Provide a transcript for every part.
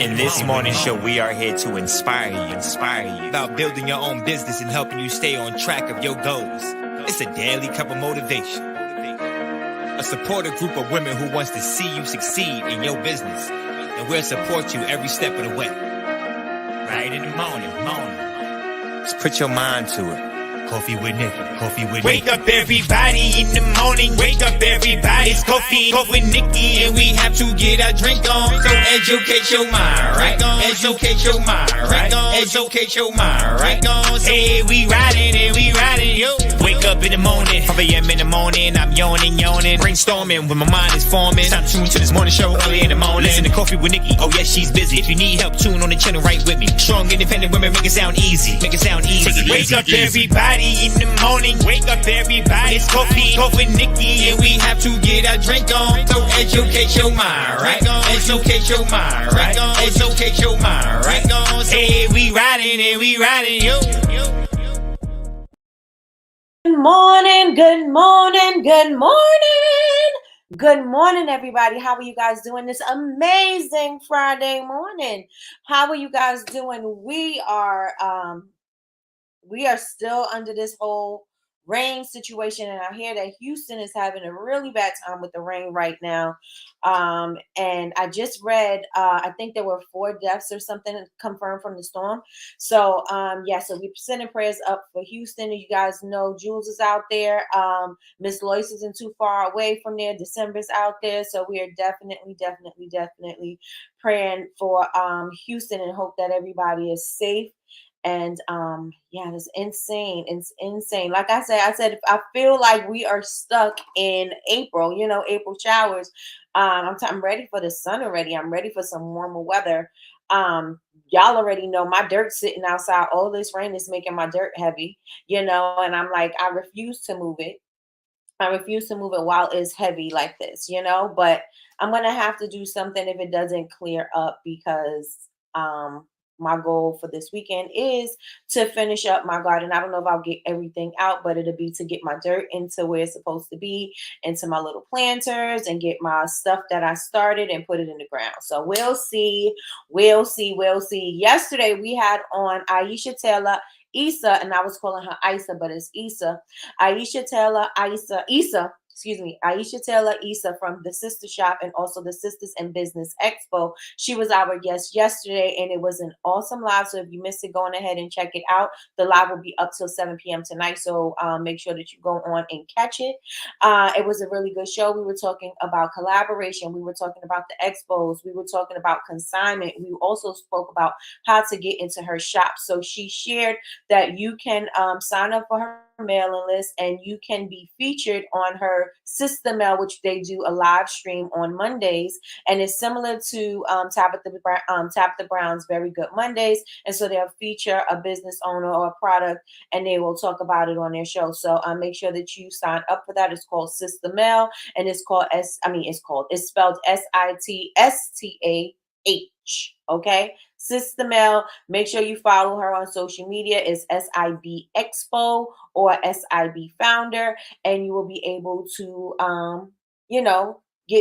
In this morning show, we are here to inspire you about building your own business and helping you stay on track of your goals. It's a daily cup of motivation, a supportive group of women who wants to see you succeed in your business, and we'll support you every step of the way. Right in the morning. Just put your mind to it. Coffee with Nikkie. Wake up everybody in the morning. Wake up everybody. It's coffee with Nikkie, and we have to get our drink on. So educate your mind, right? Educate your mind, right? Educate your mind, right? Hey, we riding, yo. Wake up in the morning, 5 a.m. in the morning. I'm yawning, brainstorming when my mind is forming. Time to tune to this morning show early in the morning. Listen to Coffee with Nikkie. Oh yes, she's busy. If you need help, tune on the channel right with me. Strong, independent women make it sound easy. Take it Wake up everybody in the morning. Wake up everybody. It's coffee with Nikkie, and we have to get our drink on. So educate your mind, right? Educate your mind, right? Educate your mind, right? Hey, we riding, yo. Good morning, everybody. How are you guys doing this amazing Friday morning? How are you guys doing? We are still under this whole rain situation, and I hear that Houston is having a really bad time with the rain right now. And I just read, I think there were 4 deaths or something confirmed from the storm. So so we're sending prayers up for Houston. You guys know Jules is out there. Miss Lois isn't too far away from there. December's out there. So we are definitely praying for Houston and hope that everybody is safe. And it's insane. It's insane. Like I said, I feel like we are stuck in April, April showers. I'm ready for the sun already. I'm ready for some warmer weather. Y'all already know my dirt's sitting outside. All this rain is making my dirt heavy, and I'm like, I refuse to move it. While it's heavy like this, but I'm going to have to do something if it doesn't clear up, because my goal for this weekend is to finish up my garden. I don't know if I'll get everything out, but it'll be to get my dirt into where it's supposed to be, into my little planters, and get my stuff that I started and put it in the ground. So we'll see. Yesterday we had on Aisha Taylor, Issa, and I was calling her Isa, but it's Issa. Aisha Taylor, Issa from the Sister Shop and also the Sisters in Business Expo. She was our guest yesterday, and it was an awesome live. So if you missed it, go on ahead and check it out. The live will be up till 7 p.m. tonight. So make sure that you go on and catch it. It was a really good show. We were talking about collaboration. We were talking about the expos. We were talking about consignment. We also spoke about how to get into her shop. So she shared that you can sign up for her mailing list, and you can be featured on her Sister Mail, which they do a live stream on Mondays, and it's similar to Tabitha Brown's Very Good Mondays. And so they'll feature a business owner or a product, and they will talk about it on their show. So make sure that you sign up for that. It's called Sister Mail, and it's spelled SITSTAH. Okay, Sister Mail. Make sure you follow her on social media. It's SIB Expo or SIB Founder, and you will be able to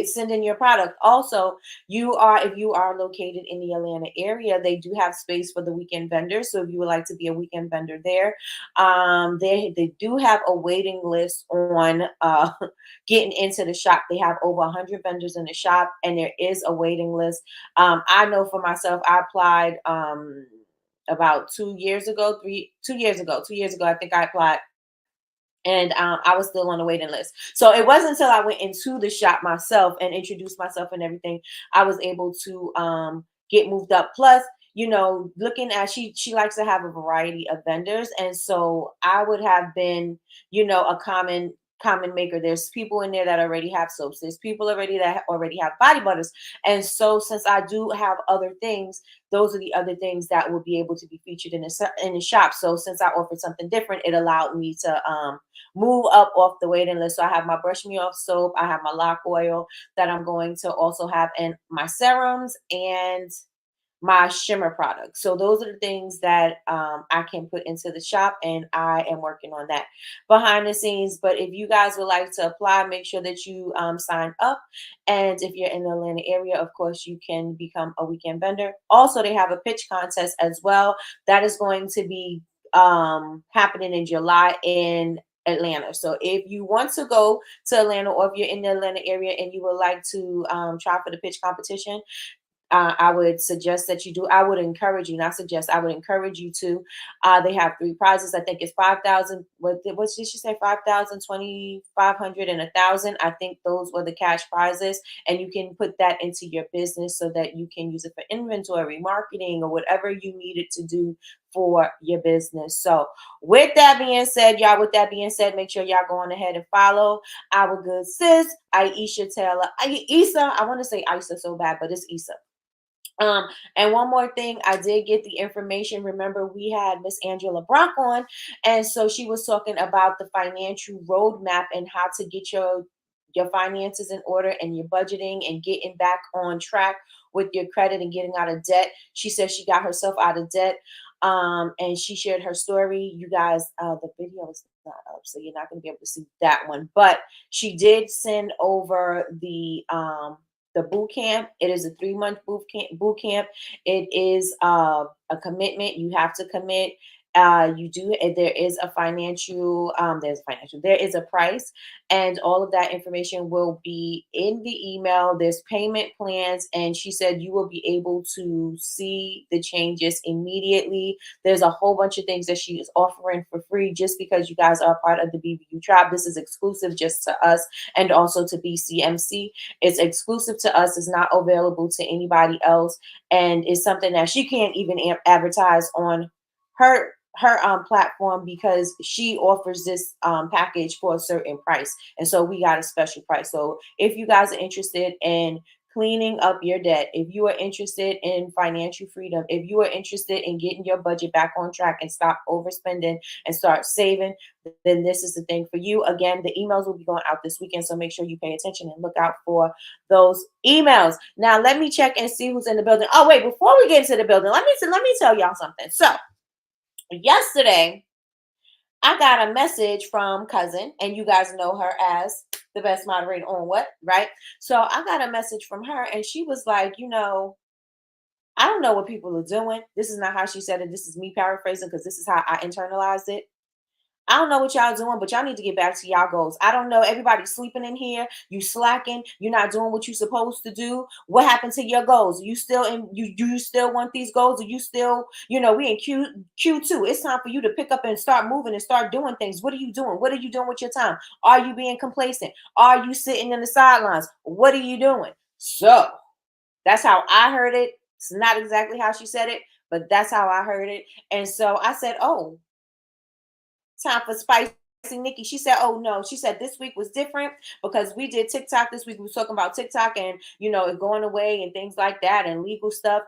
send in your product. Also, if you are located in the Atlanta area, they do have space for the weekend vendors. So if you would like to be a weekend vendor there, they do have a waiting list on getting into the shop. They have over 100 vendors in the shop, and there is a waiting list. I know for myself, I applied about 2 years ago. I think I applied. And I was still on the waiting list. So it wasn't until I went into the shop myself and introduced myself and everything, I was able to get moved up. Plus, looking at, she likes to have a variety of vendors. And so I would have been, a common maker. There's people in there that already have soaps. There's people that already have body butters. And so since I do have other things, those are the other things that will be able to be featured in the shop. So since I offered something different, it allowed me to move up off the waiting list. So I have my Brush Me Off soap. I have my lock oil that I'm going to also have, and my serums and my shimmer products. So those are the things that I can put into the shop, and I am working on that behind the scenes. But if you guys would like to apply, make sure that you sign up. And if you're in the Atlanta area, of course, you can become a weekend vendor. Also, they have a pitch contest as well. That is going to be happening in July in Atlanta. So if you want to go to Atlanta, or if you're in the Atlanta area and you would like to try for the pitch competition, I would suggest that you do. I would encourage you, not suggest, I would encourage you to. They have three prizes. I think it's 5,000. What did she say? 5,000, 2,500, and 1,000. I think those were the cash prizes. And you can put that into your business so that you can use it for inventory, marketing, or whatever you need it to do for your business. So with that being said, y'all, make sure y'all go on ahead and follow our good sis, Aisha Taylor. Issa, I want to say Isa so bad, but it's Issa. And one more thing, I did get the information. Remember, we had Miss Angela Brock on, and so she was talking about the financial roadmap and how to get your finances in order and your budgeting and getting back on track with your credit and getting out of debt. She said she got herself out of debt. And she shared her story. You guys, the video is not up, so you're not going to be able to see that one. But she did send over the boot camp. It is a 3-month boot camp. It is a commitment. You have to commit. There is a there is a price, and all of that information will be in the email. There's payment plans, and she said you will be able to see the changes immediately. There's a whole bunch of things that she is offering for free just because you guys are part of the BBU tribe. This is exclusive just to us and also to BCMC. It's exclusive to us. It's not available to anybody else, and it's something that she can't even advertise on her platform because she offers this package for a certain price, and so we got a special price. So if you guys are interested in cleaning up your debt, if you are interested in financial freedom, if you are interested in getting your budget back on track and stop overspending and start saving, then this is the thing for you. Again, the emails will be going out this weekend, so make sure you pay attention and look out for those emails. Now let me check and see who's in the building. Oh wait, before we get into the building, let me tell y'all something. So yesterday, I got a message from Cousin, and you guys know her as the best moderator on what, right? So I got a message from her, and she was like, I don't know what people are doing. This is not how she said it. This is me paraphrasing because this is how I internalized it. I don't know what y'all doing, but y'all need to get back to y'all goals. I don't know. Everybody's sleeping in here. You slacking. You're not doing what you're supposed to do. What happened to your goals? You still in? You still want these goals? Or you still? We in Q2. It's time for you to pick up and start moving and start doing things. What are you doing? What are you doing with your time? Are you being complacent? Are you sitting in the sidelines? What are you doing? So that's how I heard it. It's not exactly how she said it, but that's how I heard it. And so I said, "Oh, time for spicy Nikki." She said, "Oh no." She said this week was different because we did TikTok this week. We were talking about TikTok and it going away and things like that and legal stuff.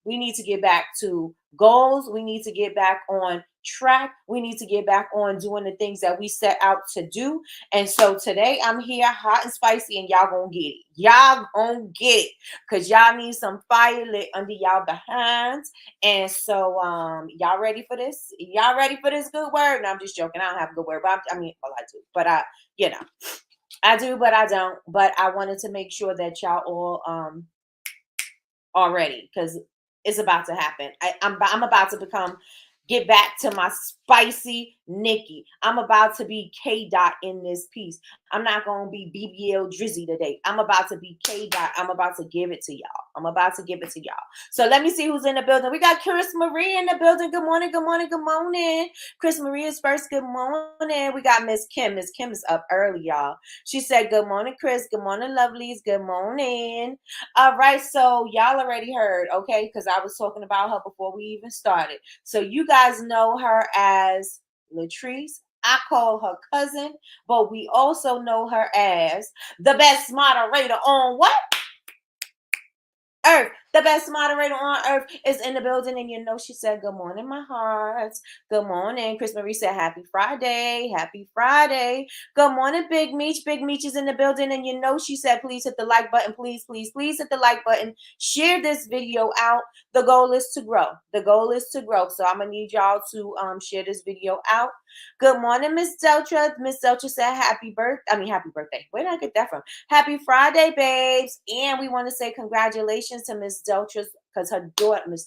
We need to get back to goals. We need to get back on track. We need to get back on doing the things that we set out to do. And so today I'm here hot and spicy, and y'all gonna get it. Y'all gonna get it because y'all need some fire lit under y'all behinds. And so y'all ready for this? Y'all ready for this good word? No, I'm just joking. I don't have a good word, but I mean, well, I do, but I do, but I don't. But I wanted to make sure that y'all all are ready because it's about to happen. I'm about to get back to my spicy Nikki. I'm about to be K Dot in this piece. I'm not going to be BBL Drizzy today. I'm about to be K Dot. I'm about to give it to y'all. So let me see who's in the building. We got Chris Marie in the building. Good morning, good morning, good morning. Chris Marie is first. Good morning. We got Miss Kim. Miss Kim is up early, y'all. She said, good morning, Chris. Good morning, lovelies. Good morning. All right, so y'all already heard, okay, because I was talking about her before we even started. So you guys know her as Latrice. I call her Cousin, but we also know her as the best moderator on what? Earth. The best moderator on earth is in the building. And you know, she said, good morning, my hearts. Good morning. Chris Marie said, happy Friday. Happy Friday. Good morning, Big Meech. Big Meech is in the building. And you know, she said, please hit the like button. Please, please, please hit the like button. Share this video out. The goal is to grow. The goal is to grow. So I'm going to need y'all to share this video out. Good morning, Miss Deltra. Miss Deltra said, happy birthday. Where did I get that from? Happy Friday, babes. And we want to say congratulations to Miss Deltra because her daughter, Miss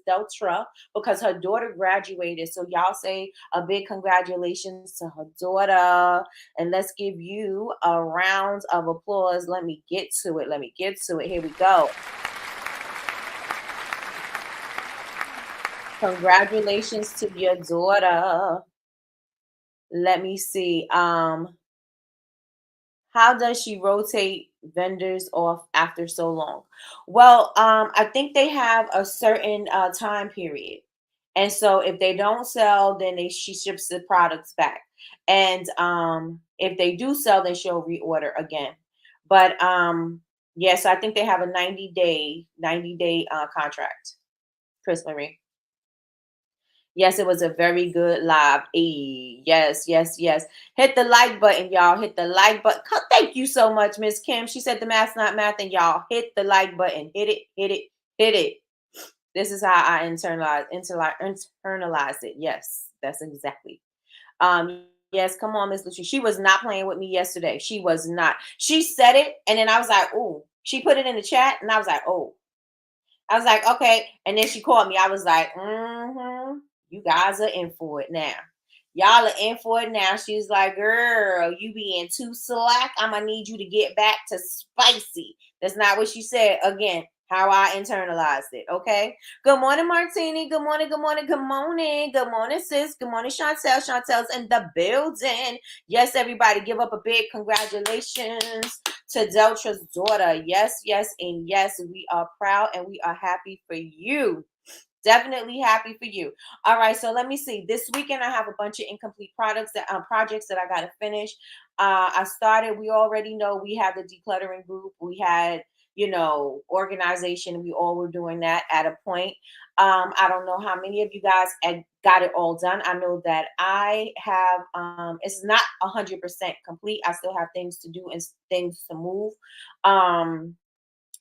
Deltra, because her daughter graduated. So y'all say a big congratulations to her daughter. And let's give you a round of applause. Let me get to it. Here we go. Congratulations to your daughter. Let me see. How does she rotate vendors off after so long? Well, I think they have a certain time period. And so if they don't sell, then she ships the products back. And if they do sell, then she'll reorder again. But yes, I think they have a 90-day contract. Chris Marie. Yes, it was a very good live. Yes. Hit the like button, y'all. Hit the like button. Thank you so much, Miss Kim. She said the math's not math, and y'all hit the like button. Hit it. This is how I internalize it. Yes, that's exactly. Yes, come on, Miss Lucia. She was not playing with me yesterday. She was not. She said it, and then I was like, "Oh." She put it in the chat, and I was like, "Oh." I was like, "Okay." And then she called me. I was like, "Mm-hmm. You guys are in for it now. Y'all are in for it now." She was like, "Girl, you being too slack. I'm going to need you to get back to spicy." That's not what she said. Again, how I internalized it. Okay. Good morning, Martini. Good morning. Good morning, sis. Good morning, Chantel. Chantel's in the building. Yes, everybody, give up a big congratulations to Deltra's daughter. Yes, and yes, we are proud and we are happy for you. Definitely happy for you. All right, so let me see. This weekend I have a bunch of incomplete projects that I got to finish. We already know we have the decluttering group. We had, organization. We all were doing that at a point. I don't know how many of you guys got it all done. I know that I have, it's not 100% complete. I still have things to do and things to move.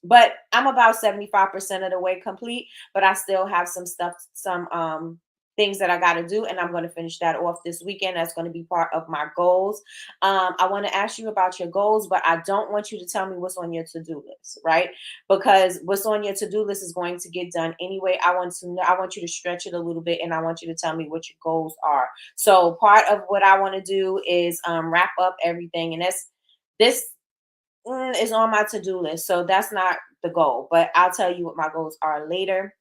But I'm about 75% of the way complete, but I still have some things that I got to do, and I'm going to finish that off this weekend. That's going to be part of my goals. I want to ask you about your goals, but I don't want you to tell me what's on your to-do list, right? Because what's on your to-do list is going to get done anyway. I want you to stretch it a little bit, and I want you to tell me what your goals are. So part of what I want to do is wrap up everything, and this is on my to-do list. So that's not the goal, but I'll tell you what my goals are later.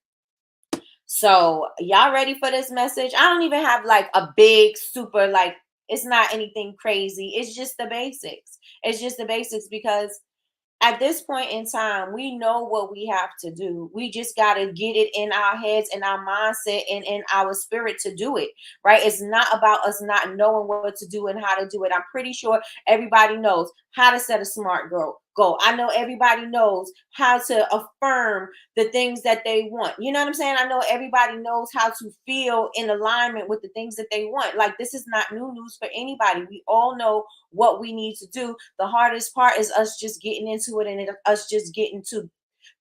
So y'all ready for this message? I don't even have like a big super, it's not anything crazy. It's just the basics. Because at this point in time, we know what we have to do. We just got to get it in our heads and our mindset and in our spirit to do it, right? It's not about us not knowing what to do and how to do it. I'm pretty sure everybody knows how to set a smart goal. I know everybody knows how to affirm the things that they want. You know what I'm saying? I know everybody knows how to feel in alignment with the things that they want. Like, this is not new news for anybody. We all know what we need to do. The hardest part is us just getting into it and us just getting to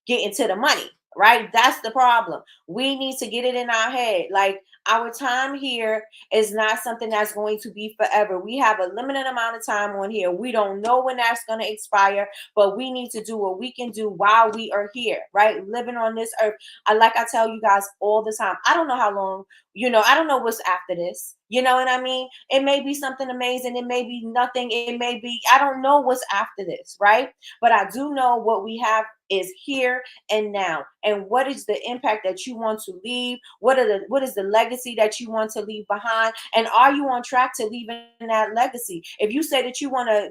the money, right? That's the problem. We need to get it in our head. Like, our time here is not something that's going to be forever. We have a limited amount of time on here. We don't know when that's going to expire, but we need to do what we can do while we are here, right? Living on this earth. Like I tell you guys all the time, I don't know how long, I don't know what's after this. You know what I mean? It may be something amazing. It may be nothing. It may be, I don't know what's after this, right? But I do know what we have is here and now. And what is the impact that you want to leave? What is the legacy that you want to leave behind? And are you on track to leaving that legacy? If you say that you want to,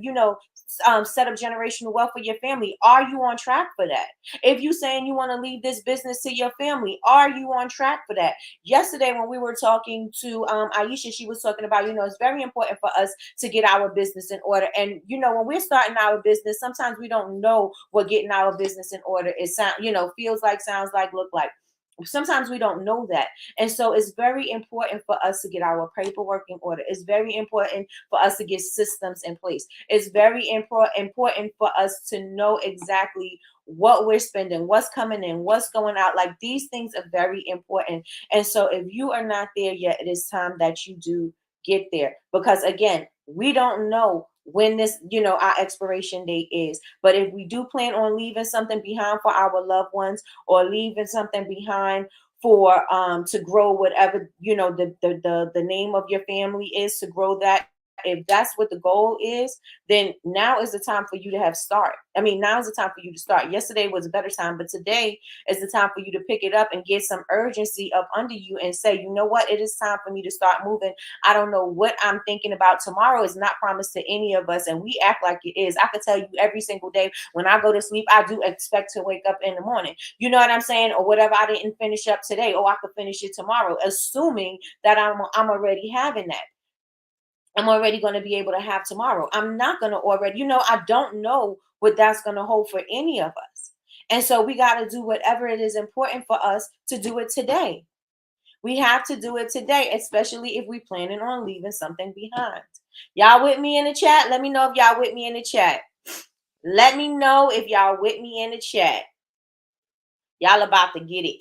set up generational wealth for your family? Are you on track for that? If you saying you want to leave this business to your family, are you on track for that? Yesterday, when we were talking to Aisha, she was talking about, it's very important for us to get our business in order. And when we're starting our business, sometimes we don't know what getting our business in order is. Feels like, sounds like, look like. Sometimes we don't know that. And so it's very important for us to get our paperwork in order. It's very important for us to get systems in place. It's very important for us to know exactly what we're spending, what's coming in, what's going out. Like, these things are very important. And so if you are not there yet, it is time that you do get there, because again, we don't know when this, our expiration date is. But if we do plan on leaving something behind for our loved ones, or leaving something behind for to grow whatever, the name of your family is, to grow that, if that's what the goal is, then now is the time for you to have start. I mean, now is the time for you to start. Yesterday was a better time, but today is the time for you to pick it up and get some urgency up under you and say, you know what, it is time for me to start moving. I don't know what I'm thinking about. Tomorrow is not promised to any of us, and we act like it is. I could tell you every single day when I go to sleep, I do expect to wake up in the morning. You know what I'm saying? Or whatever I didn't finish up today, I could finish it tomorrow, assuming that I'm already having that. I'm already going to be able to have tomorrow. I'm not going to already, I don't know what that's going to hold for any of us. And so we got to do whatever it is important for us to do it today. We have to do it today, especially if we're planning on leaving something behind. Y'all with me in the chat? Let me know if y'all with me in the chat. Let me know if y'all with me in the chat. Y'all about to get it.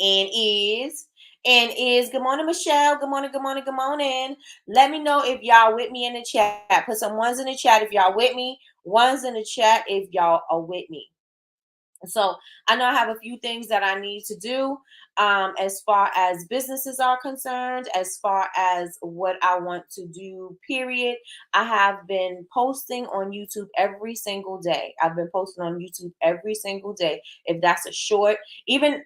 And is good morning, Michelle. Good morning, good morning, good morning. Let me know if y'all with me in the chat. Put some ones in the chat if y'all with me. Ones in the chat if y'all are with me. So I know I have a few things that I need to do as far as businesses are concerned, as far as what I want to do, period. I have been posting on YouTube every single day. I've been posting on YouTube every single day. If that's a short, even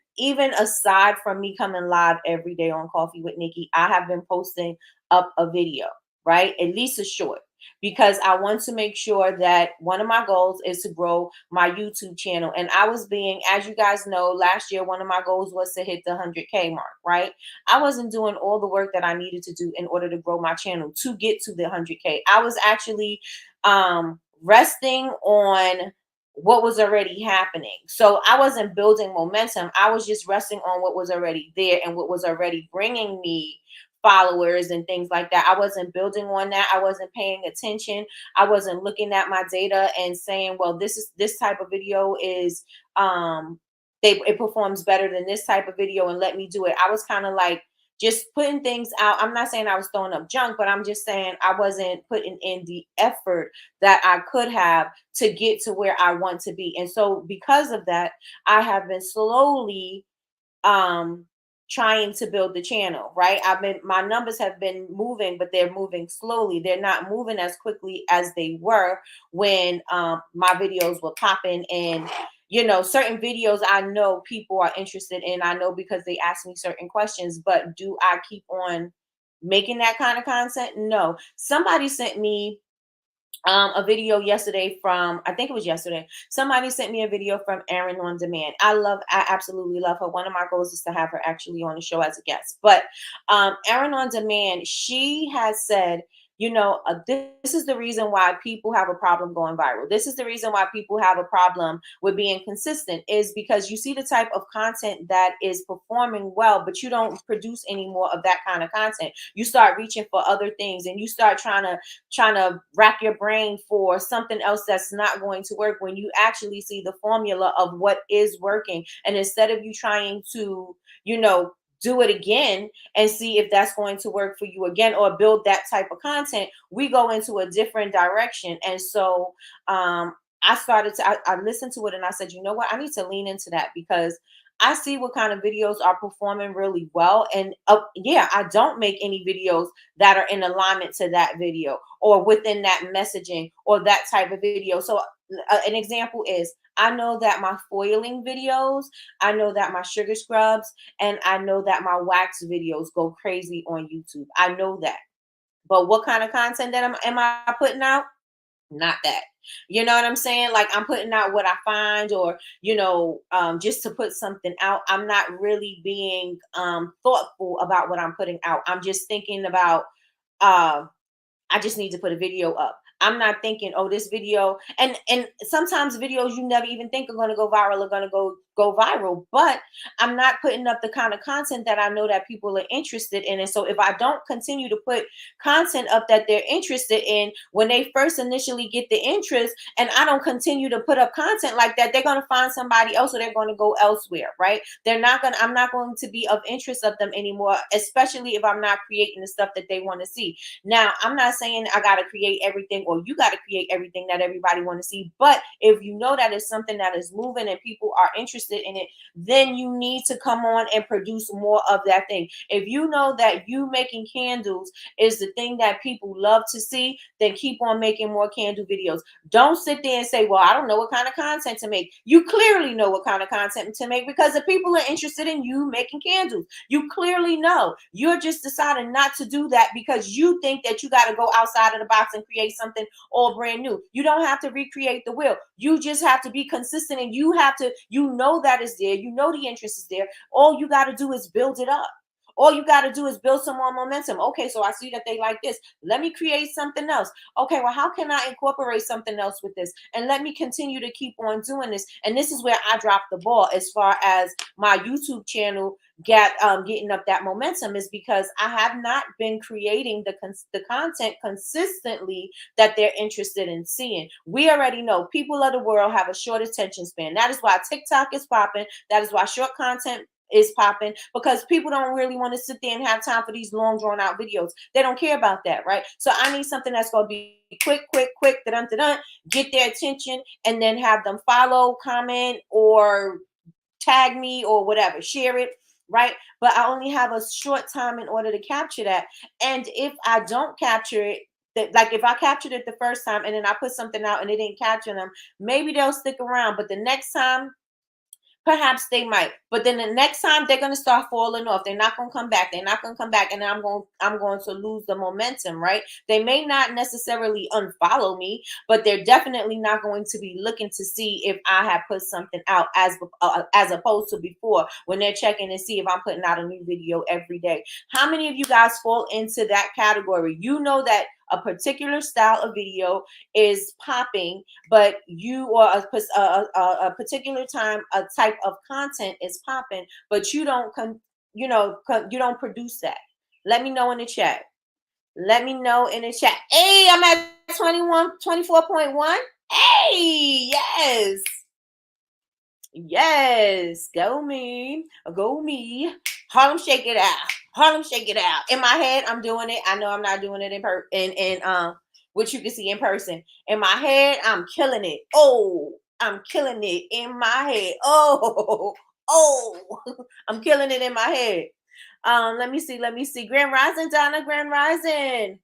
aside from me coming live every day on Coffee with Nikki, I have been posting up a video, right? At least a short, because I want to make sure that one of my goals is to grow my YouTube channel. And I was being, as you guys know, last year, one of my goals was to hit the 100K mark, right? I wasn't doing all the work that I needed to do in order to grow my channel to get to the 100K. I was actually resting on what was already happening. So I wasn't building momentum. I was just resting on what was already there and what was already bringing me followers and things like that. I wasn't building on that. I wasn't paying attention. I wasn't looking at my data and saying, well, this type of video is it performs better than this type of video, and let me do it. I was kind of like just putting things out. I'm not saying I was throwing up junk, but I'm just saying I wasn't putting in the effort that I could have to get to where I want to be. And so because of that, I have been slowly trying to build the channel, right? My numbers have been moving, but they're moving slowly. They're not moving as quickly as they were when my videos were popping. And certain videos I know people are interested in. I know because they ask me certain questions, but do I keep on making that kind of content? No. Somebody sent me a video yesterday from, I think it was yesterday. Somebody sent me a video from Erin on Demand. I absolutely love her. One of my goals is to have her actually on the show as a guest. But Erin on Demand, she has said, this is the reason why people have a problem going viral. This is the reason why people have a problem with being consistent, is because you see the type of content that is performing well, but you don't produce any more of that kind of content. You start reaching for other things, and you start trying to rack your brain for something else that's not going to work, when you actually see the formula of what is working. And instead of you trying to, do it again and see if that's going to work for you again, or build that type of content, we go into a different direction. And so I listened to it and I said, you know what, I need to lean into that, because I see what kind of videos are performing really well. And I don't make any videos that are in alignment to that video or within that messaging or that type of video. So an example is, I know that my foiling videos, I know that my sugar scrubs, and I know that my wax videos go crazy on YouTube. I know that. But what kind of content am I putting out? Not that. You know what I'm saying? Like I'm putting out what I find, or just to put something out. I'm not really being thoughtful about what I'm putting out. I'm just thinking about um I just need to put a video up. I'm not thinking, oh, this video, and sometimes videos you never even think are going to go viral are going to go viral. But I'm not putting up the kind of content that I know that people are interested in. And so if I don't continue to put content up that they're interested in when they first initially get the interest, and I don't continue to put up content like that, they're going to find somebody else, or they're going to go elsewhere, right? I'm not going to be of interest of them anymore, especially if I'm not creating the stuff that they want to see. Now, I'm not saying I got to create everything, or you got to create everything that everybody want to see. But if you know that it's something that is moving and people are interested in it, then you need to come on and produce more of that thing. If you know that you making candles is the thing that people love to see, then keep on making more candle videos. Don't sit there and say, well, I don't know what kind of content to make. You clearly know what kind of content to make, because the people are interested in you making candles. You clearly know. You're just deciding not to do that because you think that you got to go outside of the box and create something all brand new. You don't have to recreate the wheel. You just have to be consistent, and you know that is there. You know the interest is there. All you got to do is build it up. All you got to do is build some more momentum. Okay, so I see that they like this. Let me create something else. Okay, well, how can I incorporate something else with this? And let me continue to keep on doing this. And this is where I dropped the ball as far as my YouTube channel getting up that momentum, is because I have not been creating the content consistently that they're interested in seeing. We already know people of the world have a short attention span. That is why TikTok is popping. That is why short content is popping, because people don't really want to sit there and have time for these long drawn out videos. They don't care about that, right? So I need something that's going to be quick, dun, get their attention, and then have them follow, comment, or tag me, or whatever, share it, right? But I only have a short time in order to capture that. And if I don't capture it, like if I captured it the first time and then I put something out and it didn't capture them, maybe they'll stick around. But the next time, perhaps they might, but then the next time they're going to start falling off. They're not going to come back. They're not going to come back, and I'm going to lose the momentum, right? They may not necessarily unfollow me, but they're definitely not going to be looking to see if I have put something out, as opposed to before, when they're checking to see if I'm putting out a new video every day. How many of you guys fall into that category? You know that a particular style of video is popping, but you, or a particular time, a type of content is popping, but you don't you don't produce that. Let me know in the chat. Let me know in the chat. Hey, I'm at 24.1. Hey, yes. Yes, go me, go me. Harlem shake it out. Harlem shake it out. In my head, I'm doing it. I know I'm not doing it in which you can see in person. In my head, I'm killing it. Oh, I'm killing it in my head. Oh, oh, I'm killing it in my head. Let me see. Grand Rising, Donna, Grand Rising.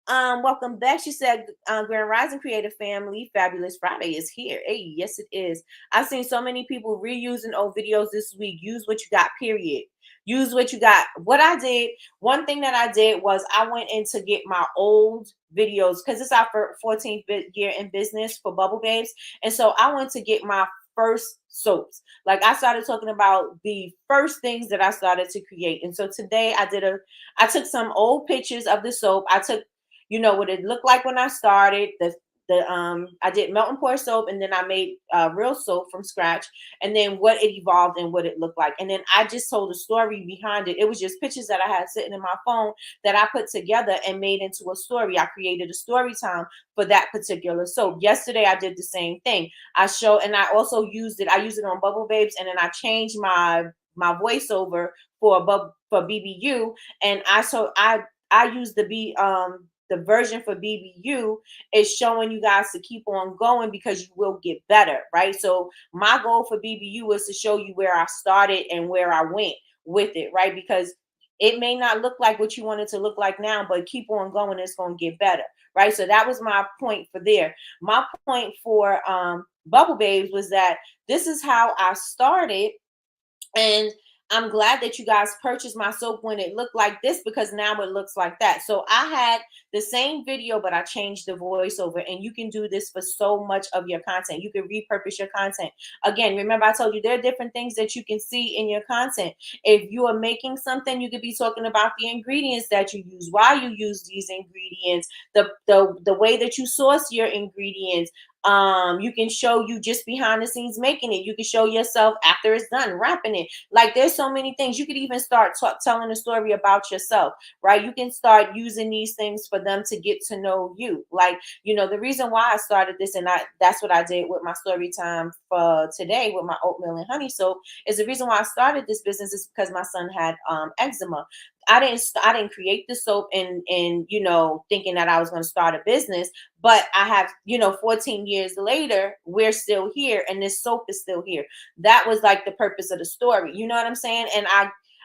Welcome back. She said, Grand Rising Creative Family, Fabulous Friday is here. Hey, yes, it is. I've seen so many people reusing old videos this week. Use what you got, period. Use what you got. One thing that I did was I went in to get my old videos, because it's our 14th year in business for Bubble Babes. And so I went to get my first soaps. Like I started talking about the first things that I started to create. And so today I took some old pictures of the soap. I took what it looked like when I started. I did melt and pour soap, and then I made real soap from scratch, and then what it evolved and what it looked like. And then I just told a story behind it. It was just pictures that I had sitting in my phone that I put together and made into a story. I created a story time for that particular soap. Yesterday I did the same thing. And I also used it. I used it on Bubble Babes, and then I changed my voiceover for BBU, and I used the version for BBU is showing you guys to keep on going, because you will get better, right? So my goal for BBU was to show you where I started and where I went with it, right? Because it may not look like what you want it to look like now, but keep on going, it's going to get better, right? So that was my point for there. My point for Bubble Babes was that this is how I started, and I'm glad that you guys purchased my soap when it looked like this, because now it looks like that. So I had the same video, but I changed the voiceover, and you can do this for so much of your content. You can repurpose your content. Again, remember I told you there are different things that you can see in your content. If you are making something, you could be talking about the ingredients that you use, why you use these ingredients, the way that you source your ingredients. You can show you just behind the scenes making it. You can show yourself after it's done wrapping it. Like, there's so many things. You could even start telling a story about yourself, right? You can start using these things for them to get to know you. Like, the reason why I started this, and that's what I did with my story time for today with my oatmeal and honey soap, is the reason why I started this business is because my son had eczema. I didn't create the soap and thinking that I was going to start a business, but I have 14 years later, we're still here, and this soap is still here. That was like the purpose of the story. You know what I'm saying? And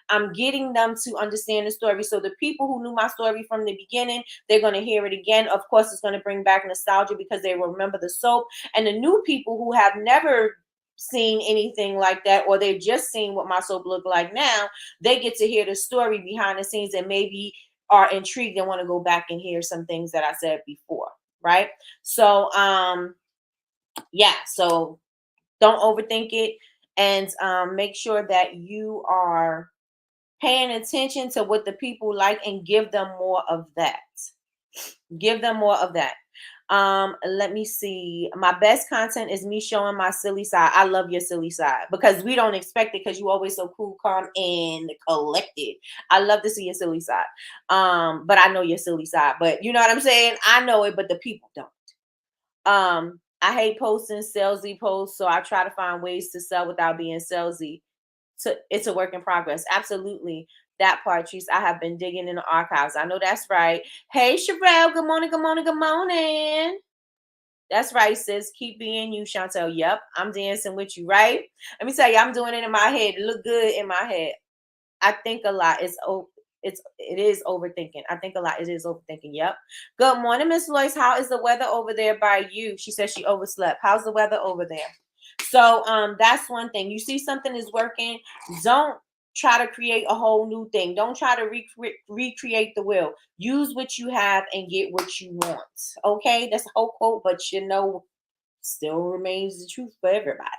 I'm getting them to understand the story. So the people who knew my story from the beginning, they're going to hear it again. Of course, it's going to bring back nostalgia because they will remember the soap. And the new people who have never seen anything like that, or they're just seeing what my soap look like now, they get to hear the story behind the scenes and maybe are intrigued and want to go back and hear some things that I said before, right? So yeah, so don't overthink it, and make sure that you are paying attention to what the people like and give them more of that. Give them more of that. Let me see. My best content is me showing my silly side. I love your silly side because we don't expect it, because you always so cool, calm, and collected. I love to see your silly side. But I know your silly side. But you know what I'm saying? I know it, but the people don't. I hate posting salesy posts, so I try to find ways to sell without being salesy. So it's a work in progress. Absolutely. That part, Cheese. I have been digging in the archives. I know that's right. Hey, Sherelle. Good morning. Good morning. Good morning. That's right, sis. Keep being you, Chantel. Yep, I'm dancing with you, right? Let me tell you, I'm doing it in my head. It look good in my head. I think a lot. It is overthinking. I think a lot. It is overthinking. Yep. Good morning, Miss Lois. How is the weather over there by you? She says she overslept. How's the weather over there? So that's one thing. You see something is working, don't try to create a whole new thing. Don't try to recreate the wheel. Use what you have and get what you want. Okay, that's a whole quote, but still remains the truth for everybody.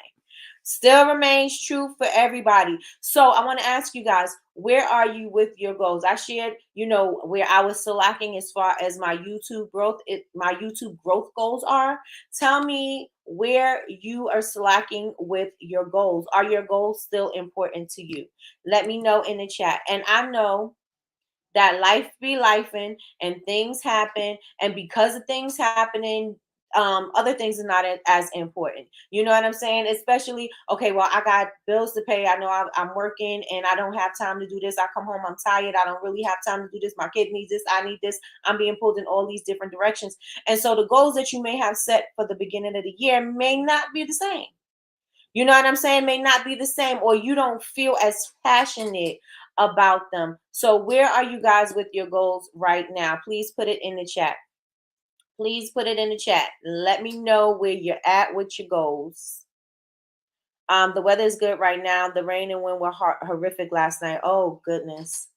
Still remains true for everybody. So I want to ask you guys, where are you with your goals? I shared, where I was slacking as far as my YouTube growth, my YouTube growth goals are. Tell me where you are slacking with your goals. Are your goals still important to you? Let me know in the chat. And I know that life be lifing and things happen, and because of things happening, other things are not as important. You know what I'm saying? Especially, okay, well, I got bills to pay. I know I'm working and I don't have time to do this. I come home, I'm tired. I don't really have time to do this. My kid needs this. I need this. I'm being pulled in all these different directions. And so the goals that you may have set for the beginning of the year may not be the same. You know what I'm saying? May not be the same, or you don't feel as passionate about them. So where are you guys with your goals right now? Please put it in the chat. Please put it in the chat. Let me know where you're at with your goals. The weather is good right now. The rain and wind were horrific last night. Oh, goodness.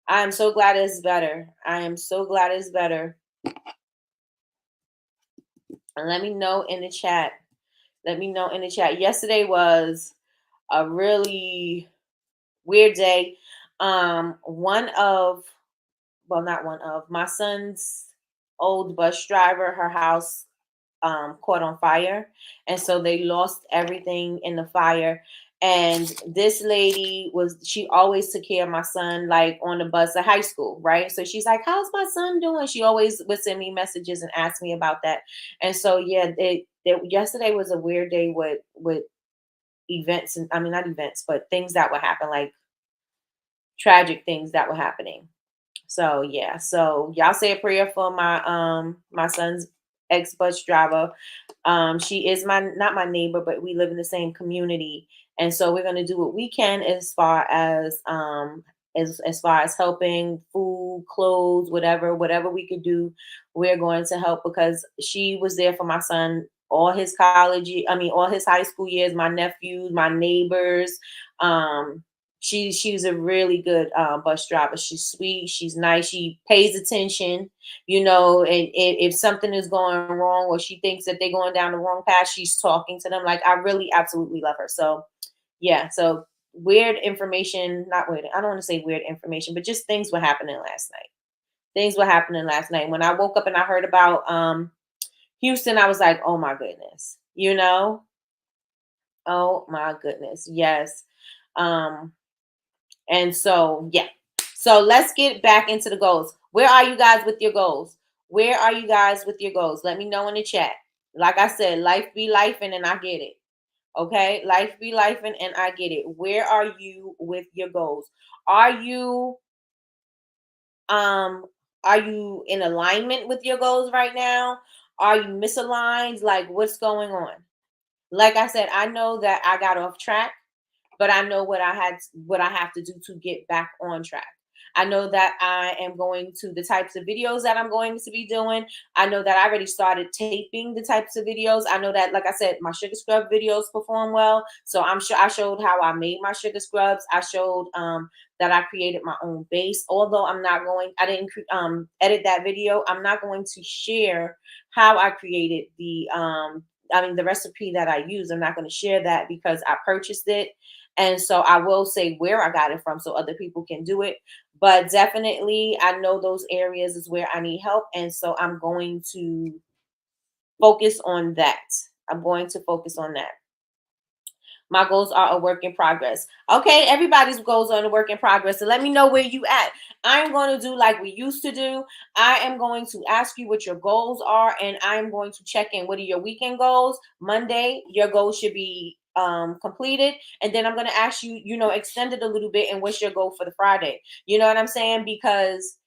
I am so glad it's better. I am so glad it's better. And let me know in the chat. Let me know in the chat. Yesterday was a really weird day. Not one of my son's old bus driver, her house caught on fire, and so they lost everything in the fire. And this lady she always took care of my son, like on the bus at high school, right? So she's like, how's my son doing? She always would send me messages and ask me about that. And so yeah, yesterday was a weird day with events, and I mean, not events, but things that would happen, like tragic things that were happening. So yeah, so y'all say a prayer for my son's ex bus driver. She is not my neighbor, but we live in the same community, and so we're gonna do what we can as far as helping, food, clothes, whatever we could do, we're going to help, because she was there for my son all his all his high school years, my nephews, my neighbors. She's a really good bus driver. She's sweet. She's nice. She pays attention, and if something is going wrong or she thinks that they're going down the wrong path, she's talking to them. Like I really absolutely love her. So yeah. So weird information, not weird. I don't want to say weird information, but just things were happening last night. Things were happening last night. When I woke up and I heard about Houston, I was like, oh my goodness, oh my goodness, yes. Um, And so, yeah. So let's get back into the goals. Where are you guys with your goals? Where are you guys with your goals? Let me know in the chat. Like I said, life be life and I get it. Okay? Life be life and I get it. Where are you with your goals? Are you um are you in alignment with your goals right now? Are you misaligned? Like what's going on? Like I said, I know that I got off track, but I know what I have to do to get back on track. I know that I am going to the types of videos that I'm going to be doing. I know that I already started taping the types of videos. I know that, like I said, my sugar scrub videos perform well. So I'm sure I showed how I made my sugar scrubs. I showed that I created my own base. Although I didn't edit that video. I'm not going to share how I created the recipe that I use. I'm not going to share that because I purchased it. And so I will say where I got it from so other people can do it. But definitely, I know those areas is where I need help. And so I'm going to focus on that. I'm going to focus on that. My goals are a work in progress. Okay, everybody's goals are a work in progress. So let me know where you at. I'm going to do like we used to do. I am going to ask you what your goals are, and I'm going to check in. What are your weekend goals? Monday, your goals should be completed, and then I'm going to ask you, extend it a little bit, and what's your goal for the Friday? You know what I'm saying? Because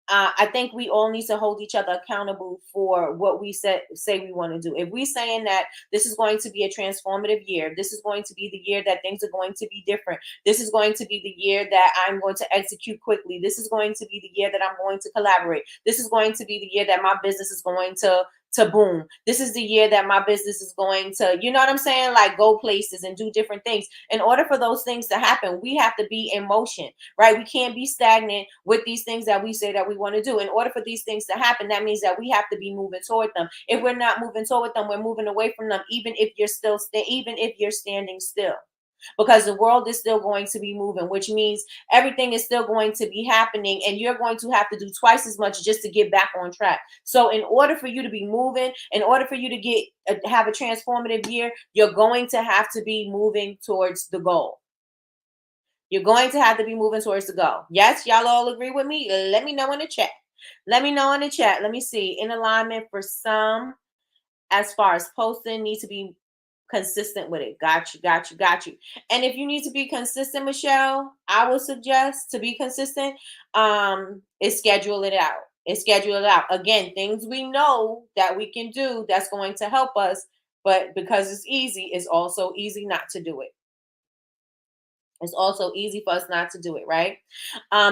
I think we all need to hold each other accountable for what we say we want to do. If we're saying that this is going to be a transformative year, this is going to be the year that things are going to be different, this is going to be the year that I'm going to execute quickly, this is going to be the year that I'm going to collaborate, this is going to be the year that my business is going to boom. This is the year that my business is going to, you know what I'm saying? Like go places and do different things. In order for those things to happen, we have to be in motion, right? We can't be stagnant with these things that we say that we want to do. In order for these things to happen, that means that we have to be moving toward them. If we're not moving toward them, we're moving away from them, even if you're standing still, because the world is still going to be moving, which means everything is still going to be happening, and you're going to have to do twice as much just to get back on track. So in order for you to be moving, in order for you to have a transformative year, you're going to have to be moving towards the goal. You're going to have to be moving towards the goal. Yes, y'all all agree with me? Let me know in the chat. Let me know in the chat. Let me see. In alignment for some, as far as posting, need to be consistent with it. Got you, got you, got you. And if you need to be consistent, Michelle, I would suggest to be consistent, is schedule it out. Schedule it out. Again, things we know that we can do that's going to help us, but because it's easy, it's also easy not to do it. It's also easy for us not to do it, right?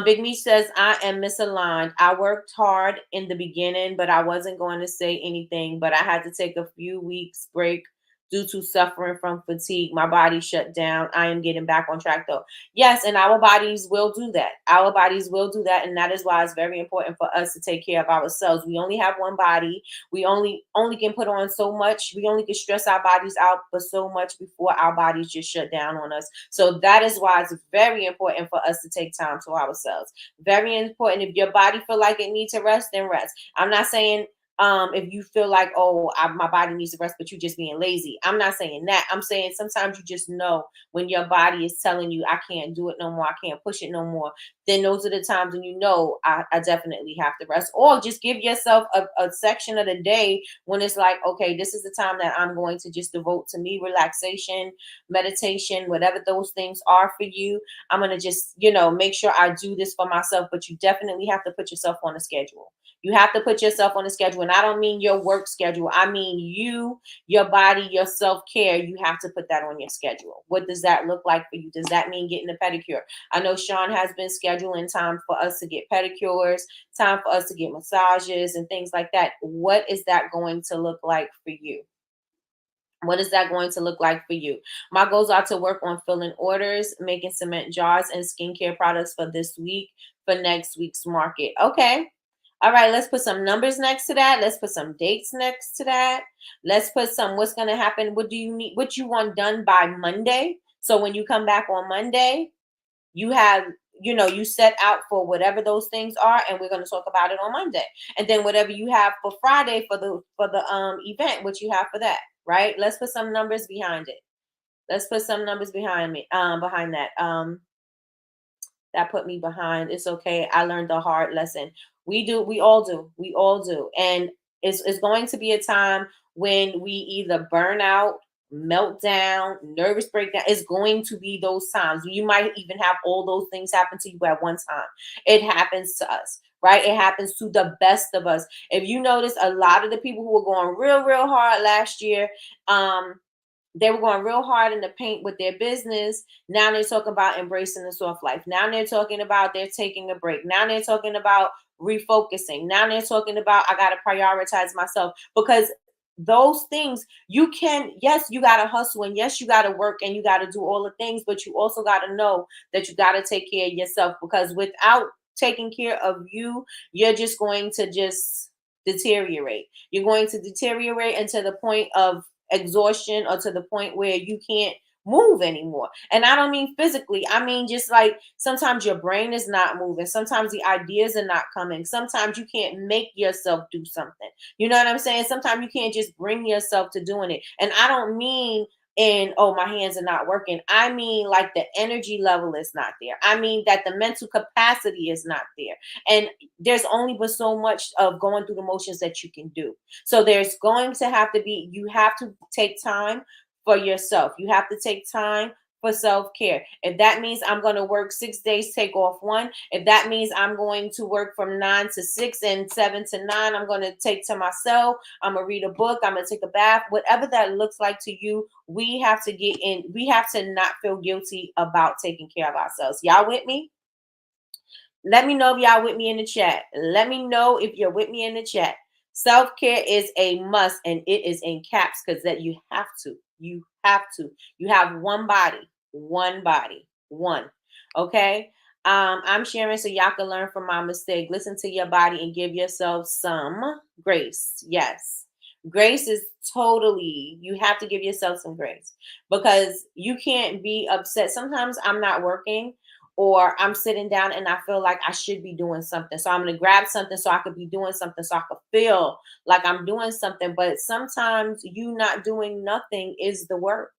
Big Meech says, I am misaligned. I worked hard in the beginning, but I wasn't going to say anything. But I had to take a few weeks break due to suffering from fatigue. My body shut down. I am getting back on track though. Yes, and our bodies will do that. Our bodies will do that. And that is why it's very important for us to take care of ourselves. We only have one body. We only can put on so much. We only can stress our bodies out for so much before our bodies just shut down on us. So that is why it's very important for us to take time to ourselves. Very important. If your body feel like it needs to rest, then rest. I'm not saying if you feel like, my body needs to rest, but you just being lazy. I'm not saying that. I'm saying sometimes you just know when your body is telling you, I can't do it no more, I can't push it no more. Then those are the times when you know I definitely have to rest. Or just give yourself a section of the day when it's like, okay, this is the time that I'm going to just devote to me, relaxation, meditation, whatever those things are for you. I'm going to just, make sure I do this for myself. But you definitely have to put yourself on a schedule. You have to put yourself on a schedule. And I don't mean your work schedule. I mean you, your body, your self-care. You have to put that on your schedule. What does that look like for you? Does that mean getting a pedicure? I know Sean has been scheduling time for us to get pedicures, time for us to get massages and things like that. What is that going to look like for you? What is that going to look like for you? My goals are to work on filling orders, making cement jars and skincare products for this week, for next week's market. Okay. All right, let's put some numbers next to that. Let's put some dates next to that. Let's put some what's going to happen. What do you need? What you want done by Monday? So when you come back on Monday, you have, you set out for whatever those things are, and we're going to talk about it on Monday. And then whatever you have for Friday for the event, what you have for that, right? Let's put some numbers behind it. Let's put some numbers behind that. That put me behind. It's okay. I learned a hard lesson. We all do. And it's going to be a time when we either burn out, meltdown, nervous breakdown. It's going to be those times. You might even have all those things happen to you at one time. It happens to us, right? It happens to the best of us. If you notice, a lot of the people who were going real, real hard last year, they were going real hard in the paint with their business. Now they're talking about embracing the soft life. Now they're talking about they're taking a break. Now they're talking about refocusing. Now they're talking about I got to prioritize myself, because those things you can, yes, you got to hustle, and yes, you got to work, and you got to do all the things, but you also got to know that you got to take care of yourself, because without taking care of you, you're just going to just deteriorate. You're going to deteriorate into the point of exhaustion, or to the point where you can't move anymore. And I don't mean physically, I mean just like sometimes your brain is not moving, sometimes the ideas are not coming, sometimes you can't make yourself do something. You know what I'm saying? Sometimes you can't just bring yourself to doing it. And I don't mean in, oh, my hands are not working. I mean like the energy level is not there. I mean that the mental capacity is not there. And there's only but so much of going through the motions that you can do. So there's going to have to be, you have to take time for yourself. You have to take time for self-care. If that means I'm going to work 6 days, take off one. If that means I'm going to work from 9 to 6 and 7 to 9, I'm going to take to myself. I'm going to read a book. I'm going to take a bath. Whatever that looks like to you, we have to get in. We have to not feel guilty about taking care of ourselves. Y'all with me? Let me know if y'all with me in the chat. Let me know if you're with me in the chat. Self-care is a must, and it is in caps, because that you have to. You have to. You have one body. One body. One. Okay? I'm sharing so y'all can learn from my mistake. Listen to your body and give yourself some grace. Yes. Grace is totally, you have to give yourself some grace, because you can't be upset. Sometimes I'm not working, or I'm sitting down and I feel like I should be doing something. So I'm going to grab something so I could be doing something, so I could feel like I'm doing something. But sometimes you not doing nothing is the work.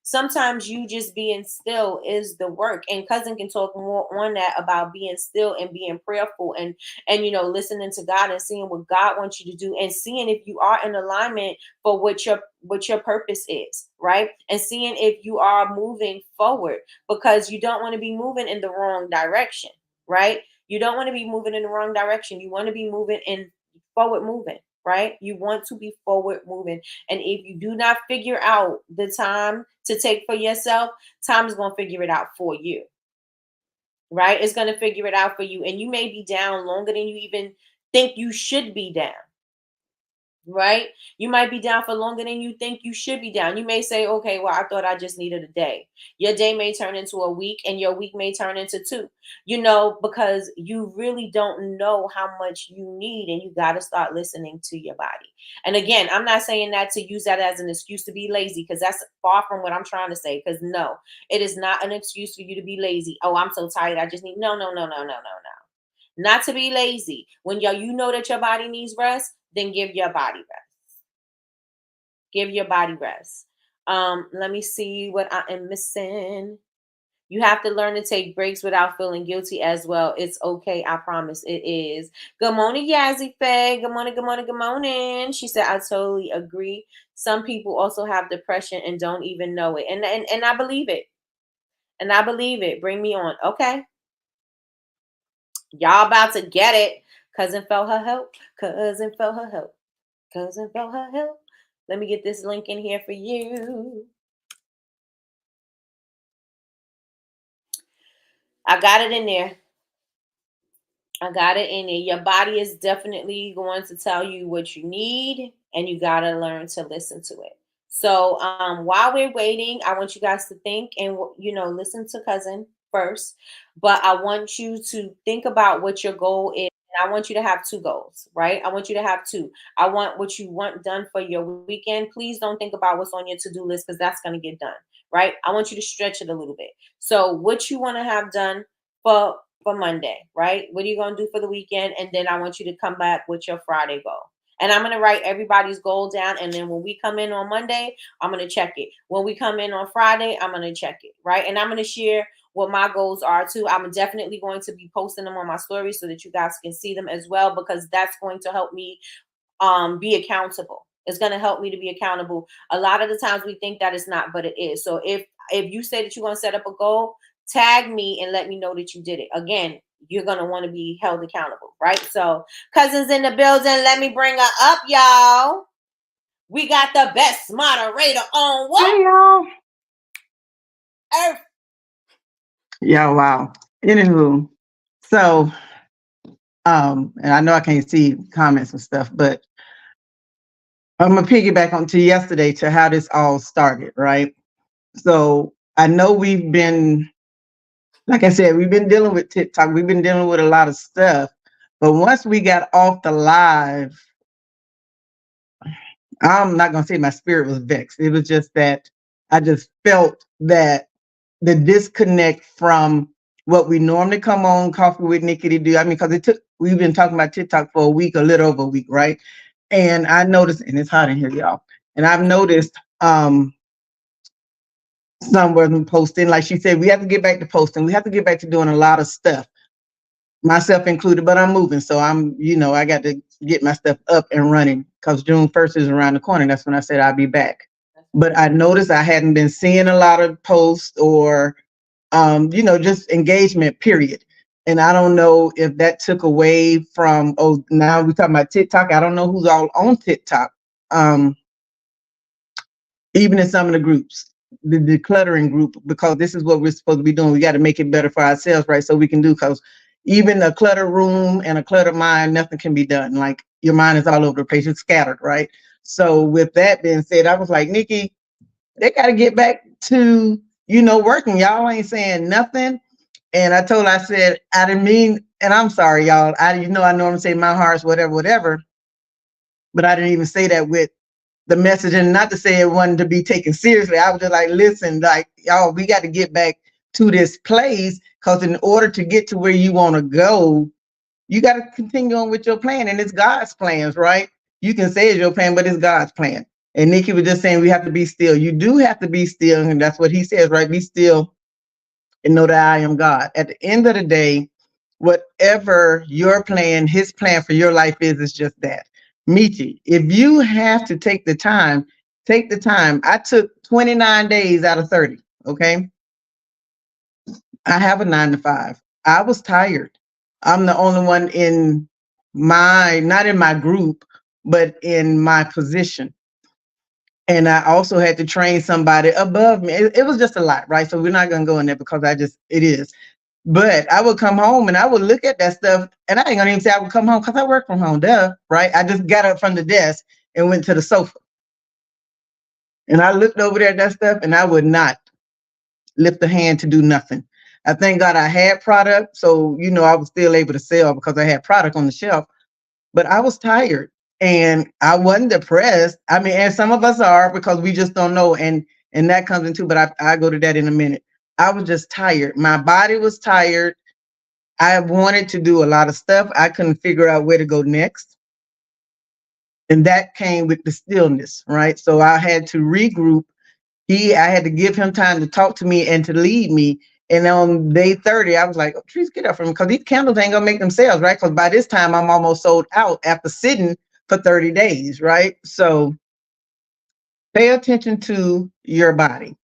Sometimes you just being still is the work. And cousin can talk more on that, about being still and being prayerful, and listening to God and seeing what God wants you to do, and seeing if you are in alignment for what your purpose is, right? And seeing if you are moving forward, because you don't want to be moving in the wrong direction, right? You don't want to be moving in the wrong direction. You want to be moving in forward moving, right? You want to be forward moving. And if you do not figure out the time to take for yourself, time is going to figure it out for you, right? It's going to figure it out for you. And you may be down longer than you even think you should be down, right? You might be down for longer than you think you should be down. You may say, okay, well, I thought I just needed a day. Your day may turn into a week, and your week may turn into two, because you really don't know how much you need, and you got to start listening to your body. And again, I'm not saying that to use that as an excuse to be lazy, because that's far from what I'm trying to say. Because no, it is not an excuse for you to be lazy. Oh, I'm so tired, I just need, no, no, no, no, no, no, no. Not to be lazy. When you know that your body needs rest, then give your body rest. Give your body rest. Let me see what I am missing. You have to learn to take breaks without feeling guilty as well. It's okay. I promise it is. Good morning, Yazzie Faye. Good morning, good morning, good morning. She said, I totally agree. Some people also have depression and don't even know it. And I believe it. And I believe it. Bring me on. Okay. Y'all about to get it. Cousin felt her help. Cousin felt her help. Cousin felt her help. Let me get this link in here for you. I got it in there. I got it in there. Your body is definitely going to tell you what you need, and you got to learn to listen to it. So while we're waiting, I want you guys to think and listen to cousin first. But I want you to think about what your goal is. And I want you to have two goals, right? I want you to have two. I want what you want done for your weekend. Please don't think about what's on your to-do list because that's going to get done, right? I want you to stretch it a little bit. So what you want to have done for Monday, right? What are you going to do for the weekend? And then I want you to come back with your Friday goal. And I'm going to write everybody's goal down. And then when we come in on Monday, I'm going to check it. When we come in on Friday, I'm going to check it. Right. And I'm going to share what my goals are too. I'm definitely going to be posting them on my stories so that you guys can see them as well, because that's going to help me be accountable. It's going to help me to be accountable. A lot of the times we think that it's not, but it is. So if you say that you're going to set up a goal, tag me and let me know that you did it. Again, you're going to want to be held accountable, right? So cousins in the building, let me bring her up, y'all. We got the best moderator on what? Hey, y'all. Earth. Yeah, wow. Anywho, so and I know I can't see comments and stuff, but I'm gonna piggyback onto yesterday to how this all started, right? So I know we've been, like I said, we've been dealing with TikTok, we've been dealing with a lot of stuff, but once we got off the live, I'm not gonna say my spirit was vexed. It was just that I just felt that the disconnect from what we normally come on Coffee with Nikki to do. I mean, because we've been talking about TikTok for a week, a little over a week, right? And I noticed, and it's hot in here, y'all. And I've noticed somewhere posting, like she said, we have to get back to posting. We have to get back to doing a lot of stuff, myself included, but I'm moving. So I got to get my stuff up and running because June 1st is around the corner. That's when I said I'll be back. But I noticed I hadn't been seeing a lot of posts or just engagement, period. And I don't know if that took away from, now we're talking about TikTok. I don't know who's all on TikTok. Even in some of the groups, the decluttering group, because this is what we're supposed to be doing. We got to make it better for ourselves, right? So we can do, because even a cluttered room and a cluttered mind, nothing can be done. Like your mind is all over the place, it's scattered, right? So with that being said, I was like, Nikki, they got to get back to, working. Y'all ain't saying nothing. And I said, I didn't mean, and I'm sorry, y'all. I normally say my heart's whatever, but I didn't even say that with the message, and not to say it wasn't to be taken seriously. I was just like, listen, like, y'all, we got to get back to this place, because in order to get to where you want to go, you got to continue on with your plan, and it's God's plans, right? You can say it's your plan, but it's God's plan. And Nikki was just saying we have to be still. You do have to be still, and that's what he says, right? Be still and know that I am God. At the end of the day, whatever your plan, his plan for your life is just that. Michi, if you have to take the time, take the time. I took 29 days out of 30, okay? I have a 9 to 5. I was tired. I'm the only one not in my group, but in my position. And I also had to train somebody above me. It was just a lot, right? So we're not going to go in there because it is. But I would come home and I would look at that stuff, and I ain't going to even say I would come home because I work from home, right? I just got up from the desk and went to the sofa. And I looked over there at that stuff, and I would not lift a hand to do nothing. I thank God I had product. So, I was still able to sell because I had product on the shelf. But I was tired. And I wasn't depressed. I mean, and some of us are, because we just don't know. And that comes into, but I go to that in a minute. I was just tired. My body was tired. I wanted to do a lot of stuff. I couldn't figure out where to go next. And that came with the stillness, right? So I had to regroup. I had to give him time to talk to me and to lead me. And on day 30, I was like, oh, please get up from him, because these candles ain't gonna make themselves, right? Because by this time I'm almost sold out after sitting for 30 days, right? So pay attention to your body.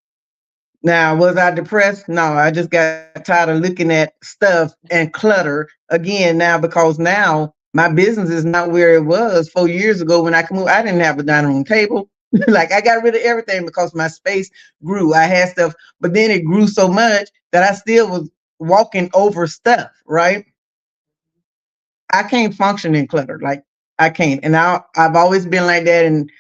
Now, was I depressed? No, I just got tired of looking at stuff and clutter again now, because now my business is not where it was 4 years ago when I could move. I didn't have a dining room table. Like, I got rid of everything because my space grew. I had stuff, but then it grew so much that I still was walking over stuff, right? I can't function in clutter. Like, I can't. And I've always been like that. And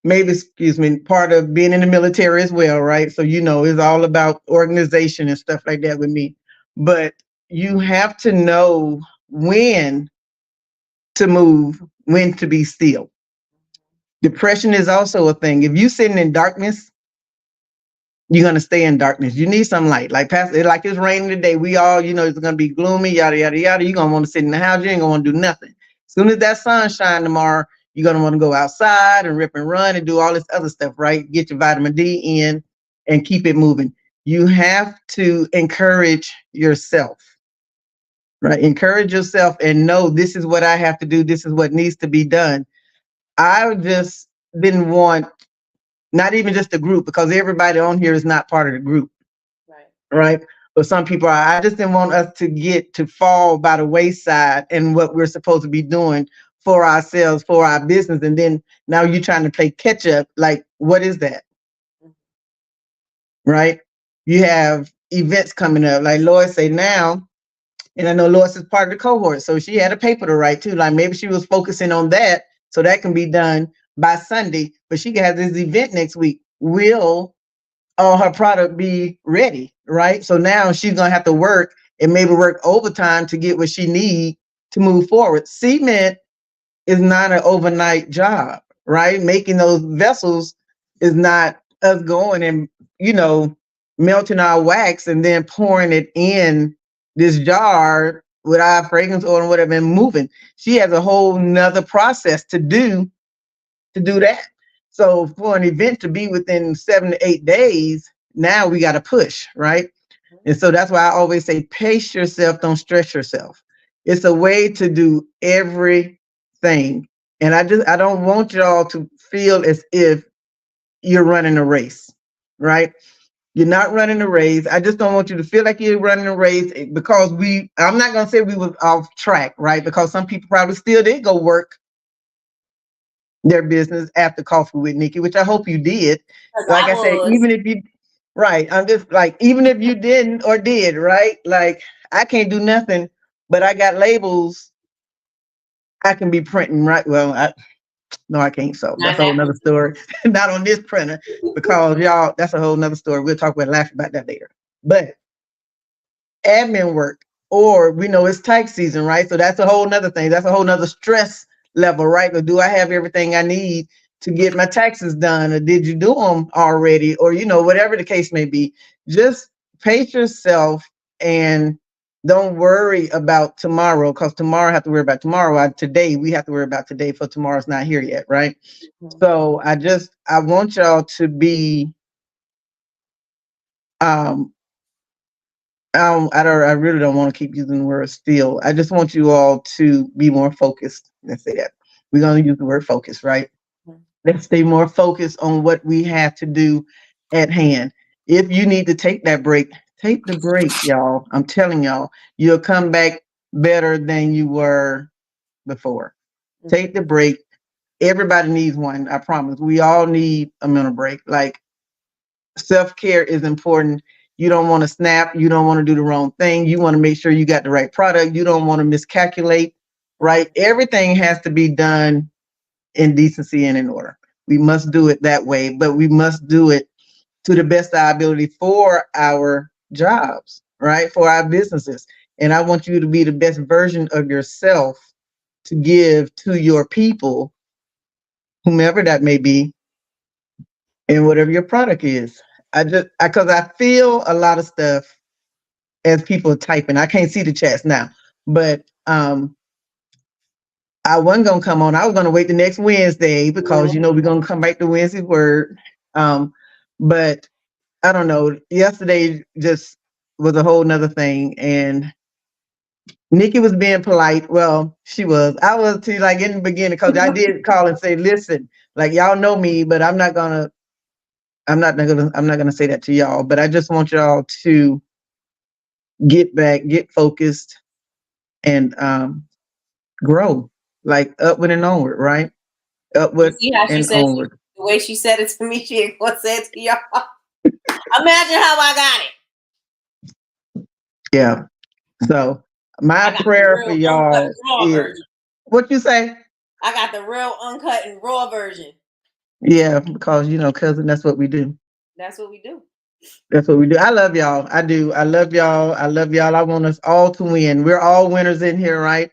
maybe, excuse me, part of being in the military as well, right? So, it's all about organization and stuff like that with me. But you have to know when to move, when to be still. Depression is also a thing. If you're sitting in darkness, you're gonna stay in darkness. You need some light. Like it's raining today. We all, it's gonna be gloomy, yada yada yada. You're gonna want to sit in the house. You ain't gonna want to do nothing. As soon as that sun shine tomorrow, you're gonna want to go outside and rip and run and do all this other stuff, right? Get your vitamin D in and keep it moving. You have to encourage yourself, right? Encourage yourself and know this is what I have to do. This is what needs to be done. I just didn't want not even just the group, because everybody on here is not part of the group, right? But some people are. I just didn't want us to fall by the wayside in what we're supposed to be doing for ourselves, for our business. And then now you're trying to play catch up. Like, what is that? Right? You have events coming up. Like Lois say now, and I know Lois is part of the cohort, so she had a paper to write too. Like maybe she was focusing on that, so that can be done by Sunday. But she has this event next week. Will all her product be ready, right? So now she's gonna have to work and maybe work overtime to get what she needs to move forward. Cement is not an overnight job, right? Making those vessels is not us going and melting our wax and then pouring it in this jar with our fragrance oil and whatever and moving. She has a whole nother process to do that. So for an event to be within 7 to 8 days, now we got to push, right? And so that's why I always say, pace yourself, don't stress yourself. It's a way to do everything. And I don't want y'all to feel as if you're running a race, right? You're not running a race. I just don't want you to feel like you're running a race because I'm not going to say we was off track, right? Because some people probably still did go work their business after Coffee with Nikki, which I hope you did. Like I said, even if you, right, I'm just like, even if you didn't or did, right? Like I can't do nothing, but I got labels I can be printing, right? Well, no, I can't. So that's a whole nother story. Not on this printer, because y'all, that's a whole nother story. We'll talk about laugh about that later. But admin work, or we know it's tax season, right? So that's a whole nother thing. That's a whole nother stress level, right? But do I have everything I need to get my taxes done, or did you do them already, or whatever the case may be? Just pace yourself and don't worry about tomorrow, because tomorrow I have to worry about tomorrow. Today we have to worry about today, for tomorrow's not here yet, right? So I want y'all to be I really don't want to keep using the word still. I just want you all to be more focused. Let's say that. We're going to use the word focus, right? Let's stay more focused on what we have to do at hand. If you need to take that break, take the break, y'all. I'm telling y'all, you'll come back better than you were before. Take the break. Everybody needs one. I promise. We all need a mental break. Like, self-care is important. You don't want to snap. You don't want to do the wrong thing. You want to make sure you got the right product. You don't want to miscalculate, right? Everything has to be done in decency and in order. We must do it that way, but we must do it to the best of our ability for our jobs, right? For our businesses. And I want you to be the best version of yourself to give to your people, whomever that may be, and whatever your product is. Because I feel a lot of stuff as people are typing. I can't see the chats now, but I wasn't gonna come on. I was gonna wait the next Wednesday, because we're gonna come back to Wednesday word. But I don't know. Yesterday just was a whole nother thing, and Nikki was being polite. Well, she was. I was too, like in the beginning, because I did call and say, "Listen, like y'all know me, but I'm not gonna say that to y'all, but I just want y'all to get back, get focused, and grow, like upward and onward, right? Upward and onward." The way she said it to me, she ain't gonna say it to y'all. Imagine how I got it. Yeah. So my prayer for y'all is, what you say? I got the real uncut and raw version. Yeah, because cousin, that's what we do. That's what we do. That's what we do. I love y'all. I do. I love y'all. I love y'all. I want us all to win. We're all winners in here, right?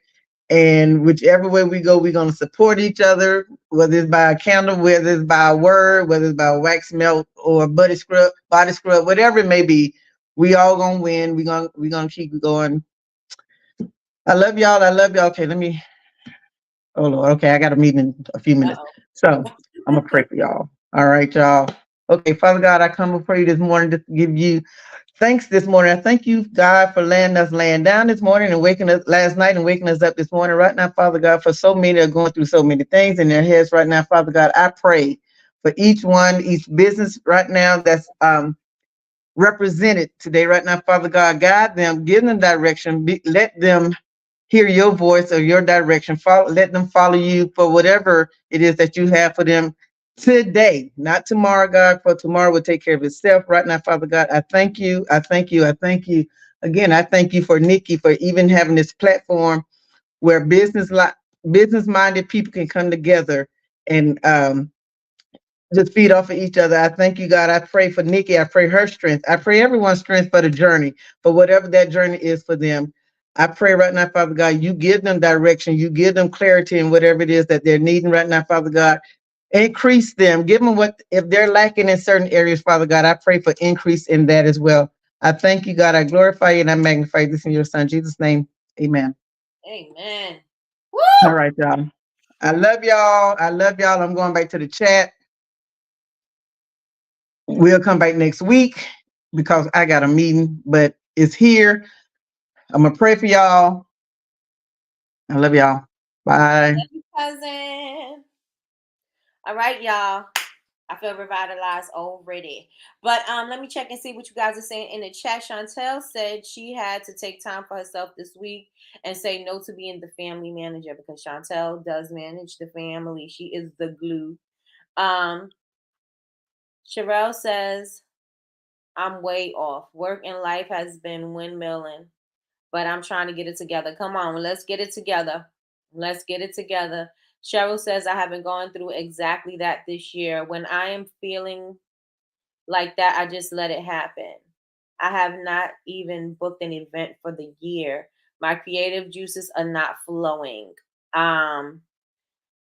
And whichever way we go, we're gonna support each other, whether it's by a candle, whether it's by a word, whether it's by a wax melt or a body scrub, whatever it may be. We all gonna win. We gonna keep going. I love y'all. I love y'all. Okay, let me. Oh Lord. Okay, I got a meeting in a few minutes, Uh-oh. so I'm gonna pray for y'all. All right, y'all. Okay, Father God, I come before you this morning to give you thanks this morning. I thank you, God, for letting us laying down this morning and waking us last night and waking us up this morning. Right now, Father God, for so many are going through so many things in their heads right now, Father God, I pray for each one, each business right now that's represented today, right now, Father God, guide them, give them direction, let them hear your voice or your direction. Let them follow you for whatever it is that you have for them today, not tomorrow, God, for tomorrow will take care of itself. Right now, Father God, I thank you. I thank you. I thank you. Again, I thank you for Nikki for even having this platform where business minded people can come together and just feed off of each other. I thank you, God. I pray for Nikki. I pray her strength. I pray everyone's strength for the journey, for whatever that journey is for them. I pray right now, Father God, you give them direction, you give them clarity in whatever it is that they're needing right now, Father God. Increase them, give them what, if they're lacking in certain areas, Father God, I pray for increase in that as well. I thank you, God. I glorify you and I magnify this in your son, Jesus' name. Amen. Amen. All Woo! right, y'all. I love y'all. I love y'all. I'm going back to the chat. We'll come back next week because I got a meeting, but it's here. I'm gonna pray for y'all. I love y'all. Bye. Love you, cousin. All right, y'all. I feel revitalized already. But let me check and see what you guys are saying in the chat. Chantel said she had to take time for herself this week and say no to being the family manager because Chantel does manage the family. She is the glue. Um, Sherelle says, I'm way off. Work and life has been windmilling, but I'm trying to get it together. Come on, let's get it together. Let's get it together. Cheryl says, I haven't gone through exactly that this year. When I am feeling like that, I just let it happen. I have not even booked an event for the year. My creative juices are not flowing. Um,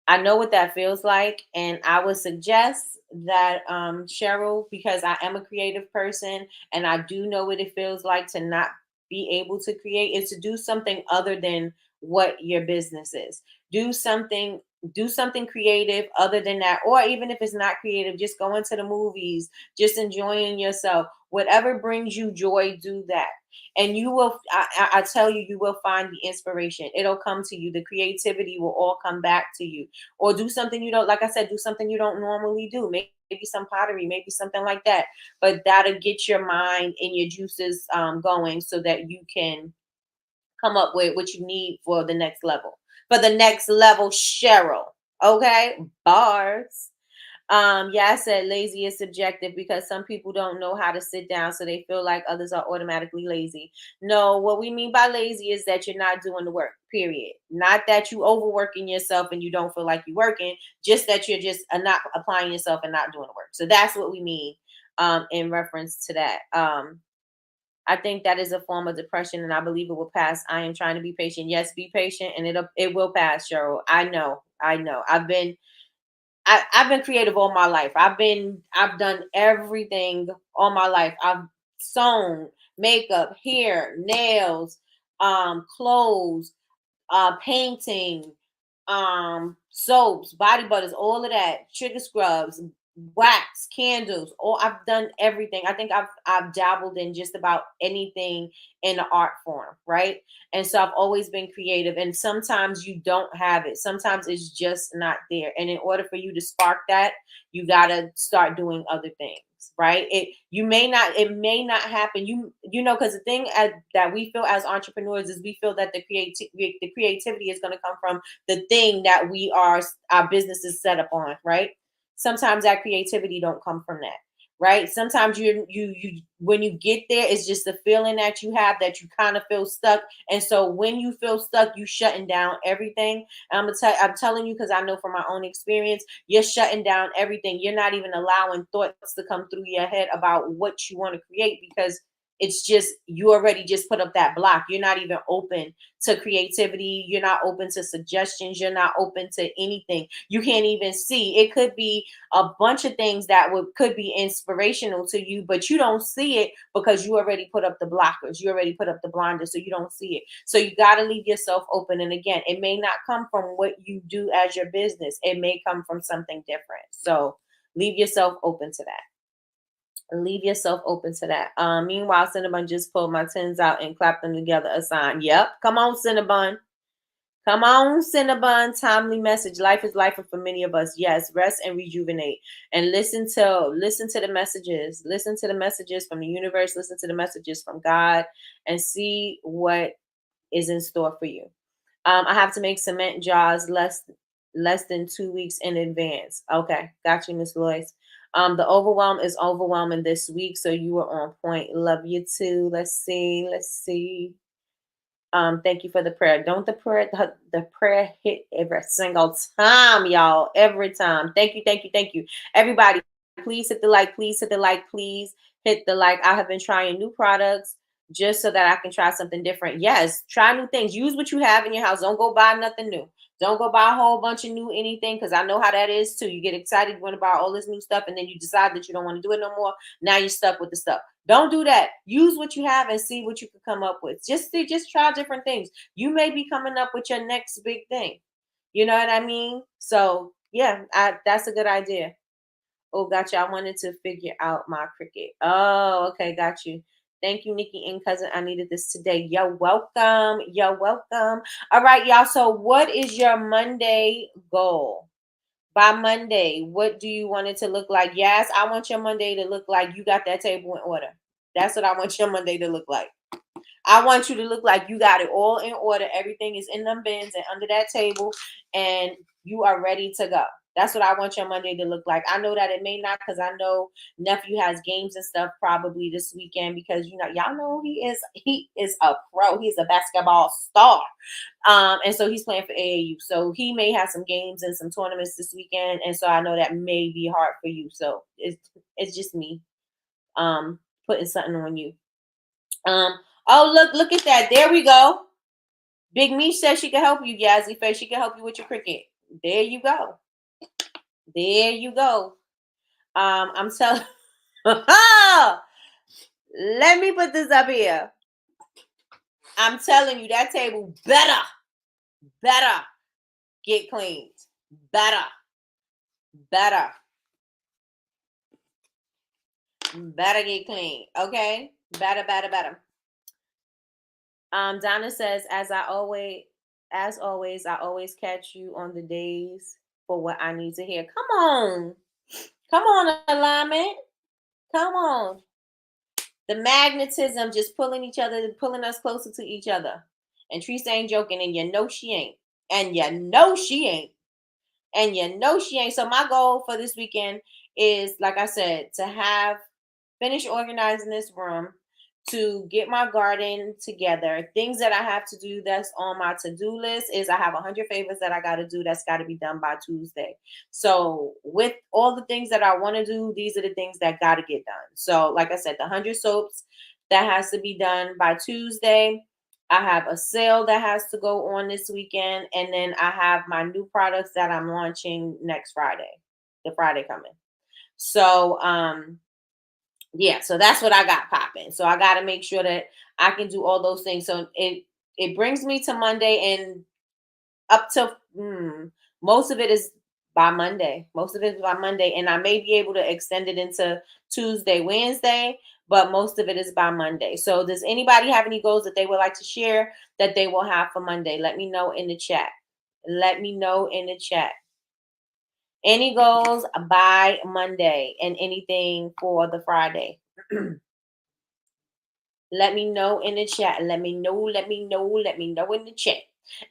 I know what that feels like, and I would suggest that Cheryl, because I am a creative person, and I do know what it feels like to not be able to create, is to do something other than what your business is. Do something, do something creative other than that, or even if it's not creative, just go into the movies, just enjoying yourself. Whatever brings you joy, do that and you will I tell you, you will find the inspiration. It'll come to you. The creativity will all come back to you. Or do something you don't, like I said, do something you don't normally do. Maybe some pottery, maybe something like that. But that'll get your mind and your juices going so that you can come up with what you need for the next level. For the next level, Cheryl. Okay? Bars. Yeah, I said lazy is subjective because some people don't know how to sit down, so they feel like others are automatically lazy. No, what we mean by lazy is that you're not doing the work, period. Not that you overworking yourself and you don't feel like you're working, just that you're just not applying yourself and not doing the work. So that's what we mean in reference to that. I think that is a form of depression, and I believe it will pass. I am trying to be patient. Yes, be patient, and it will pass, Cheryl. I know. I know. I've been creative all my life. I've done everything all my life. I've sewn, makeup, hair, nails, clothes, painting, soaps, body butters, all of that, sugar scrubs, wax, candles. All I've done everything. I think I've dabbled in just about anything in the art form, right? And so I've always been creative. And sometimes you don't have it. Sometimes it's just not there. And in order for you to spark that, you gotta start doing other things, right? It may not happen. Because the thing that we feel as entrepreneurs is we feel that the creativity is going to come from the thing that our business is set up on, right? Sometimes that creativity don't come from that. right? Sometimes you when you get there, it's just the feeling that you have that you kind of feel stuck. And so when you feel stuck, you shutting down everything. And I'm telling you, because I know from my own experience, you're shutting down everything. You're not even allowing thoughts to come through your head about what you want to create, because it's just you already just put up that block. You're not even open to creativity. You're not open to suggestions. You're not open to anything. You can't even see. It could be a bunch of things that could be inspirational to you, but you don't see it because you already put up the blockers. You already put up the blinders, so you don't see it. So you got to leave yourself open. And again, it may not come from what you do as your business. It may come from something different. So leave yourself open to that. Leave yourself open to that. Meanwhile, Cinnabon just pulled my tins out and clapped them together. A sign. Yep. Come on, Cinnabon. Come on, Cinnabon. Timely message. Life is life for many of us. Yes. Rest and rejuvenate. And listen to the messages. Listen to the messages from the universe. Listen to the messages from God, and see what is in store for you. I have to make cement jars less than 2 weeks in advance. Okay, got you, Miss Lois. The overwhelm is overwhelming this week, so you are on point. Love you too. Let's see. Thank you for the prayer. Don't the prayer hit every single time, y'all. Every time. Thank you. Everybody, please hit the like. Please hit the like. Please hit the like. I have been trying new products just so that I can try something different. Yes, try new things. Use what you have in your house. Don't go buy nothing new. Don't go buy a whole bunch of new anything, because I know how that is too. You get excited, you want to buy all this new stuff, and then you decide that you don't want to do it no more. Now you're stuck with the stuff. Don't do that. Use what you have and see what you can come up with. Just try different things. You may be coming up with your next big thing. You know what I mean? So yeah, that's a good idea. Oh, gotcha. I wanted to figure out my cricket. Oh, okay, got you. Thank you, Nikki and cousin. I needed this today. You're welcome. You're welcome. All right, y'all. So what is your Monday goal? By Monday, what do you want it to look like? Yes, I want your Monday to look like you got that table in order. That's what I want your Monday to look like. I want you to look like you got it all in order. Everything is in them bins and under that table, and you are ready to go. That's what I want your Monday to look like. I know that it may not, because I know nephew has games and stuff probably this weekend, because y'all know he is a pro. He's a basketball star. And so he's playing for AAU. So he may have some games and some tournaments this weekend. And so I know that may be hard for you. So it's just me putting something on you. Oh, look at that. There we go. Big Meech says she can help you, Jazzy Face. She can help you with your cricket. There you go. There you go. I'm telling let me put this up here. I'm telling you, that table better get cleaned. Better get clean. Okay? Better. Donna says, as always, I always catch you on the days for what I need to hear. Come on, alignment. Come on. The magnetism just pulling us closer to each other. And Teresa ain't joking, and you know she ain't. And you know she ain't. So my goal for this weekend is, like I said, to finish organizing this room, to get my garden together. Things that I have to do that's on my to-do list is I have 100 favors that I got to do that's got to be done by Tuesday. So with all the things that I want to do, these are the things that got to get done. So like I said, the 100 soaps, that has to be done by Tuesday. I have a sale that has to go on this weekend. And then I have my new products that I'm launching next Friday, the Friday coming. So, yeah, so that's what I got popping. So I got to make sure that I can do all those things. So it brings me to Monday, and up to most of it is by Monday. And I may be able to extend it into Tuesday, Wednesday, but most of it is by Monday. So does anybody have any goals that they would like to share that they will have for Monday? Let me know in the chat. Any goals by Monday, and anything for the Friday. Let me know in the chat. Let me know in the chat.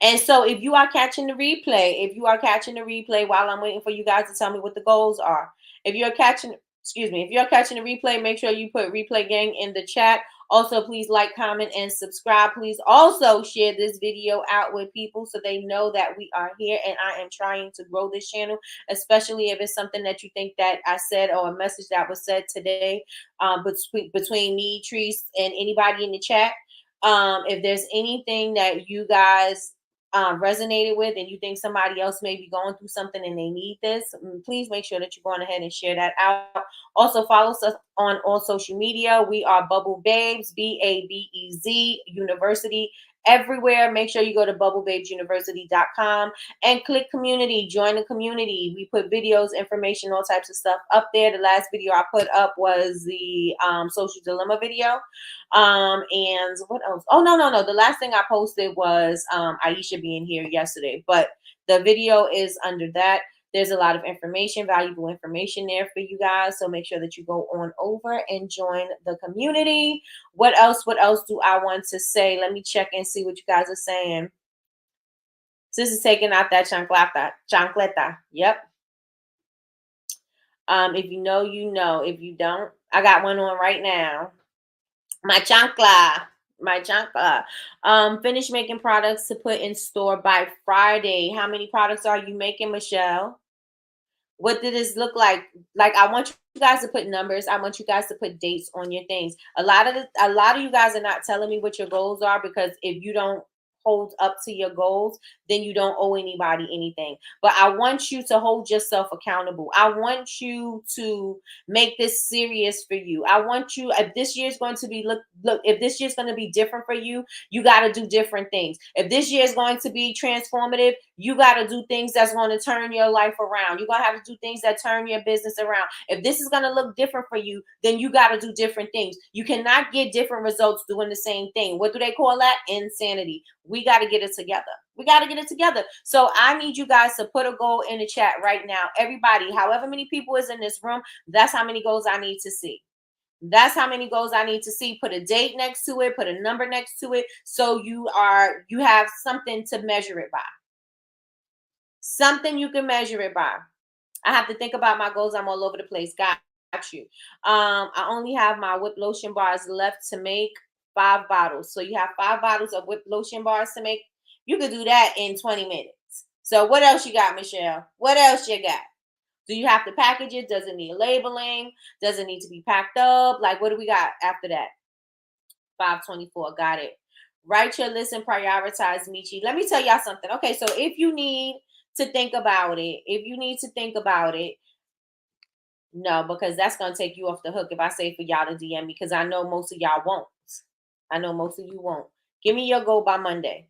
And so if you are catching the replay while I'm waiting for you guys to tell me what the goals are, if you're catching Excuse me. If you're catching the replay, make sure you put replay gang in the chat. Also, please like, comment, and subscribe. Please also share this video out with people so they know that we are here and I am trying to grow this channel, especially if it's something that you think that I said or a message that was said today between me, Treese, and anybody in the chat. If there's anything that you guys resonated with and you think somebody else may be going through something and they need this, please make sure that you're going ahead and share that out. Also, follow us on all social media. We are Bubble Babes, BABEZ University. Everywhere. Make sure you go to bubblebabesuniversity.com and click community. Join the community. We put videos, information, all types of stuff up there. The last video I put up was the social dilemma video. And what else? Oh, no. The last thing I posted was Aisha being here yesterday, but the video is under that. There's a lot of information, valuable information there for you guys. So make sure that you go on over and join the community. What else do I want to say? Let me check and see what you guys are saying. This is taking out that chancleta. Yep. If you know, you know. If you don't, I got one on right now. My chancla. Finish making products to put in store by Friday. How many products are you making, Michelle? What did this look like? Like, I want you guys to put numbers. I want you guys to put dates on your things. A lot of you guys are not telling me what your goals are, because if you don't hold up to your goals, then you don't owe anybody anything. But I want you to hold yourself accountable. I want you to make this serious for you. I want you, if this year is going to be if this year is going to be different for you, you got to do different things. If this year is going to be transformative, you got to do things that's going to turn your life around. You're going to have to do things that turn your business around. If this is going to look different for you, then you got to do different things. You cannot get different results doing the same thing. What do they call that? Insanity. We got to get it together. We got to get it together. So I need you guys to put a goal in the chat right now. Everybody, however many people is in this room, that's how many goals I need to see. That's how many goals I need to see. Put a date next to it, put a number next to it, so you have something to measure it by. Something you can measure it by. I have to think about my goals. I'm all over the place. Got you. I only have my whip lotion bars left to make 5 bottles. So you have 5 bottles of whip lotion bars to make. You could do that in 20 minutes. So what else you got, Michelle? What else you got? Do you have to package it? Does it need labeling? Does it need to be packed up? Like, what do we got after that? 524. Got it. Write your list and prioritize, Michi. Let me tell y'all something. Okay, so if you need to think about it, no, because that's going to take you off the hook if I say for y'all to DM me, because I know most of y'all won't. I know most of you won't. Give me your goal by Monday.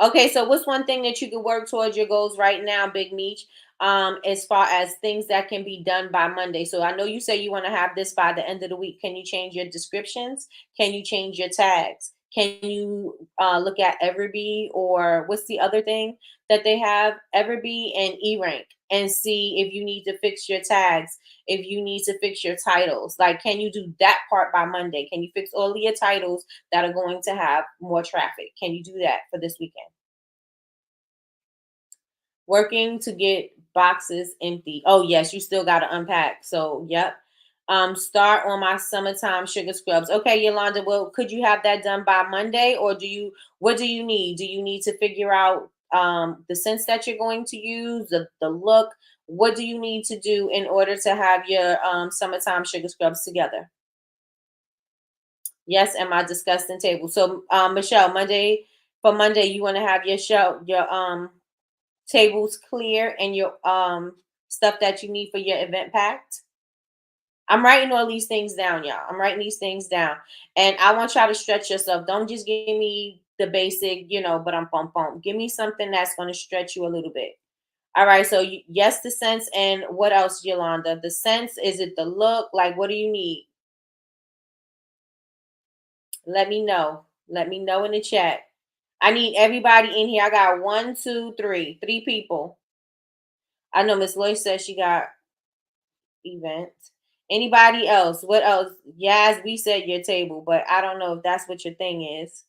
Okay, so what's one thing that you can work towards your goals right now, Big Meech, as far as things that can be done by Monday? So I know you say you want to have this by the end of the week. Can you change your descriptions? Can you change your tags? Can you look at Everbee, or what's the other thing that they have? Everbee and eRank, and see if you need to fix your tags, if you need to fix your titles. Like, can you do that part by Monday? Can you fix all of your titles that are going to have more traffic? Can you do that for this weekend? Working to get boxes empty. Oh, yes, you still got to unpack. So, yep. Start on my summertime sugar scrubs. Okay, Yolanda, well, could you have that done by Monday, or what do you need? Do you need to figure out the scents that you're going to use, the look? What do you need to do in order to have your summertime sugar scrubs together? Yes, and my disgusting table. So, Michelle, for Monday, you want to have your tables clear and your stuff that you need for your event packed. I'm writing all these things down, y'all. I'm writing these things down. And I want y'all to stretch yourself. Don't just give me the basic, but I'm pump. Give me something that's going to stretch you a little bit. All right. So yes, the scents. And what else, Yolanda? The scents, is it the look? Like, what do you need? Let me know. Let me know in the chat. I need everybody in here. I got 1, 2, 3 people. I know Miss Loy says she got events. Anybody else? What else? Yes, we said your table, but I don't know if that's what your thing is.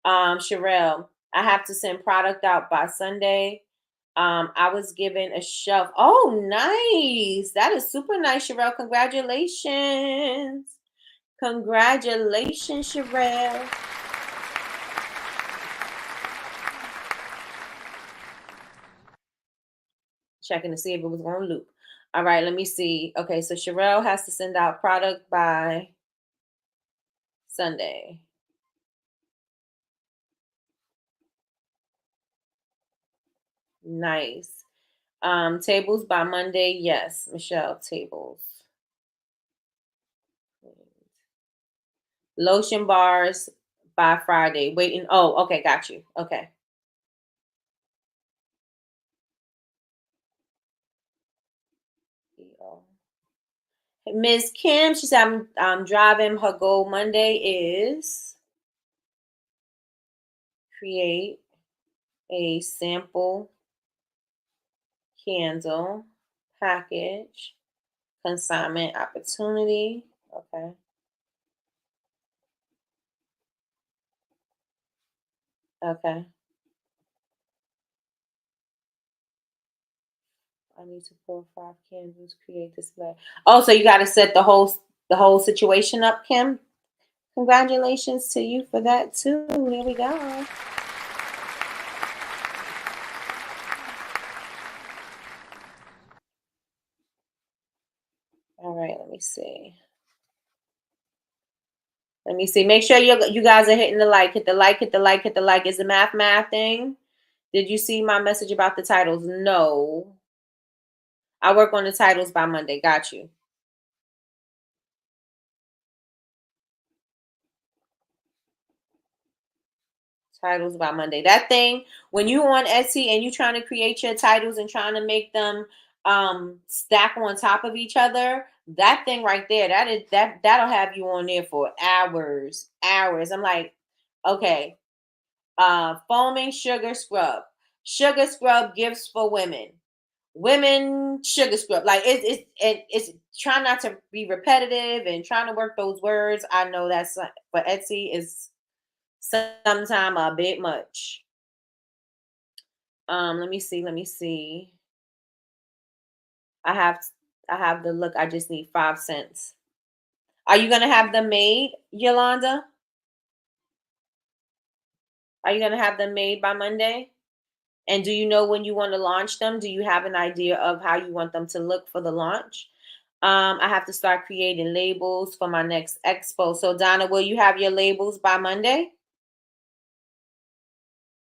Sherelle, I have to send product out by Sunday. I was given a shelf. Oh, nice. That is super nice, Sherelle. Congratulations. Congratulations, Sherelle. Checking to see if it was on loop. All right, let me see. Okay, so Sherelle has to send out product by Sunday. Nice. Tables by Monday. Yes, Michelle, tables. Lotion bars by Friday. Waiting. Oh, okay, got you. Okay. Ms. Kim, she said I'm driving. Her goal Monday is create a sample candle package consignment opportunity. Okay. Okay. I need to pour 5 candles, create display. Oh, so you got to set the whole situation up, Kim. Congratulations to you for that too. Here we go. All right, let me see. Let me see. Make sure you guys are hitting the like. Hit the like. Hit the like. Hit the like. Is the math thing? Did you see my message about the titles? No. I work on the titles by Monday. Got you. Titles by Monday. That thing, when you on Etsy and you trying to create your titles and trying to make them stack on top of each other, that thing right there, that'll have you on there for hours. I'm like, okay, foaming sugar scrub. Sugar scrub gifts for women. Women sugar scrub. Like it's trying not to be repetitive and trying to work those words. I know that's for Etsy is sometime a bit much. Let me see. Let me see. I have I have the look. I just need 5 cents. Are you gonna have them made, Yolanda? Are you gonna have them made by Monday? And do you know when you want to launch them? Do you have an idea of how you want them to look for the launch? I have to start creating labels for my next expo. So Donna, will you have your labels by Monday?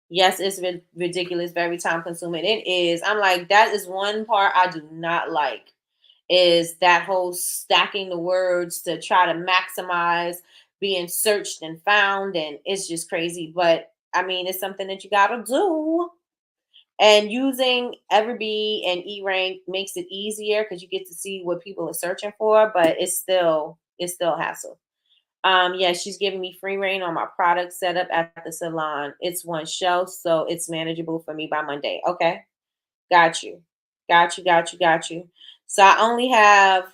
Yes, it's ridiculous, very time consuming. It is. I'm like, that is one part I do not like is that whole stacking the words to try to maximize being searched and found. And it's just crazy. But I mean, it's something that you got to do. And using Everbee and eRank makes it easier because you get to see what people are searching for, but it's still hassle. Yeah, she's giving me free reign on my product setup at the salon. It's one shelf, so it's manageable for me by Monday. Okay. Got you. Got you, got you, got you. So I only have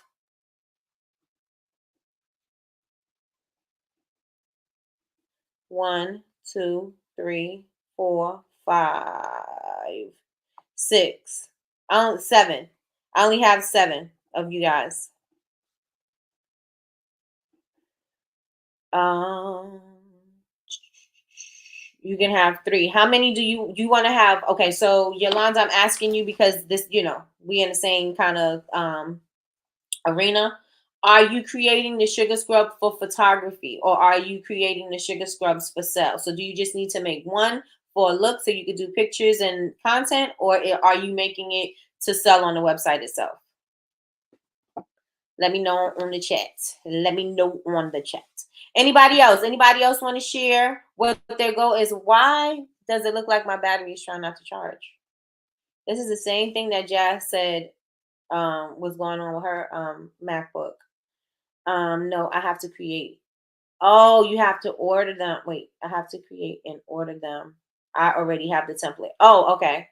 1, 2, 3, 4, 5, 6. 7. I only have 7 of you guys. Um, you can have 3. How many do you want to have? Okay, so Yolanda, I'm asking you because this, we in the same kind of arena. Are you creating the sugar scrub for photography or are you creating the sugar scrubs for sale? So do you just need to make one for a look so you could do pictures and content, or are you making it to sell on the website itself? Let me know on the chat. Let me know on the chat. Anybody else? Anybody else want to share what their goal is? Why does it look like my battery is trying not to charge? This is the same thing that Jazz said was going on with her MacBook. No, I have to create. Oh, you have to order them. Wait, I have to create and order them. I already have the template. Oh, okay.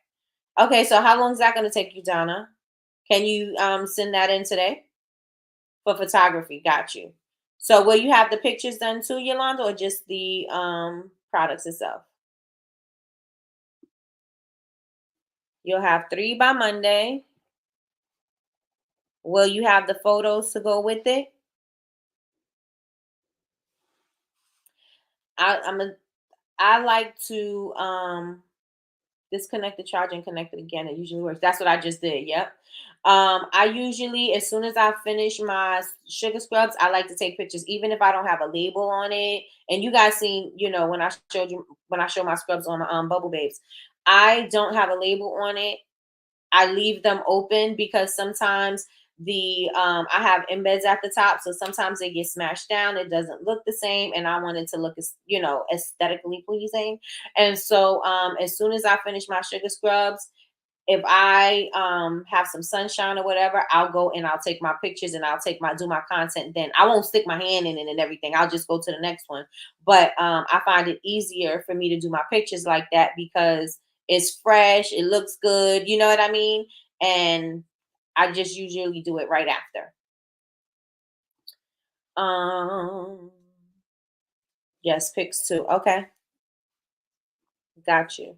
Okay, so how long is that going to take you, Donna? Can you send that in today? For photography, got you. So will you have the pictures done too, Yolanda, or just the products itself. You'll have 3 by Monday. Will you have the photos to go with it? I like to disconnect the charger and connect it again. It usually works. That's what I just did. Yep. I usually, as soon as I finish my sugar scrubs, I like to take pictures, even if I don't have a label on it. And you guys seen, when I showed you when I show my scrubs on Bubble Babes, I don't have a label on it. I leave them open because sometimes I have embeds at the top, so sometimes they get smashed down. It doesn't look the same, and I want it to look aesthetically pleasing. And so as soon as I finish my sugar scrubs, if I have some sunshine or whatever, I'll go and I'll take my pictures and I'll do my content. Then I won't stick my hand in it and everything. I'll just go to the next one. But I find it easier for me to do my pictures like that because it's fresh, it looks good, you know what I mean? And I just usually do it right after. Yes, pics too. Okay. Got you.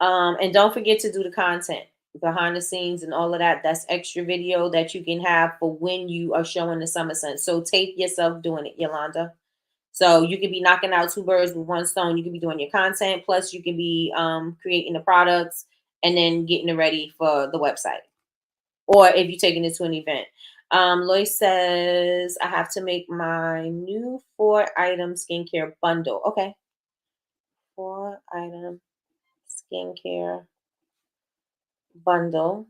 And don't forget to do the content behind the scenes and all of that. That's extra video that you can have for when you are showing the summer sun. So tape yourself doing it, Yolanda. So you could be knocking out 2 birds with 1 stone. You could be doing your content, plus you can be creating the products and then getting it ready for the website. Or if you're taking it to an event. Lois says, I have to make my new 4-item skincare bundle. Okay. 4-item skincare bundle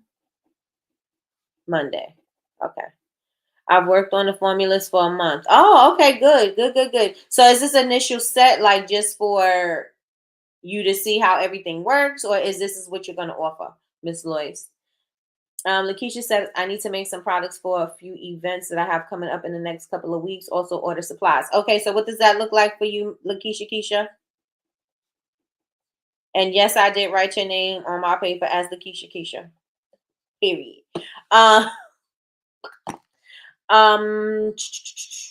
Monday. Okay. I've worked on the formulas for a month. Oh, okay, good, good, good, good. So is this initial set like just for you to see how everything works, or is this what you're going to offer, Miss Lois? Lakeisha said, I need to make some products for a few events that I have coming up in the next couple of weeks. Also order supplies. Okay, so what does that look like for you, Lakeisha Keisha? And yes, I did write your name on my paper as Lakeisha Keisha. Period.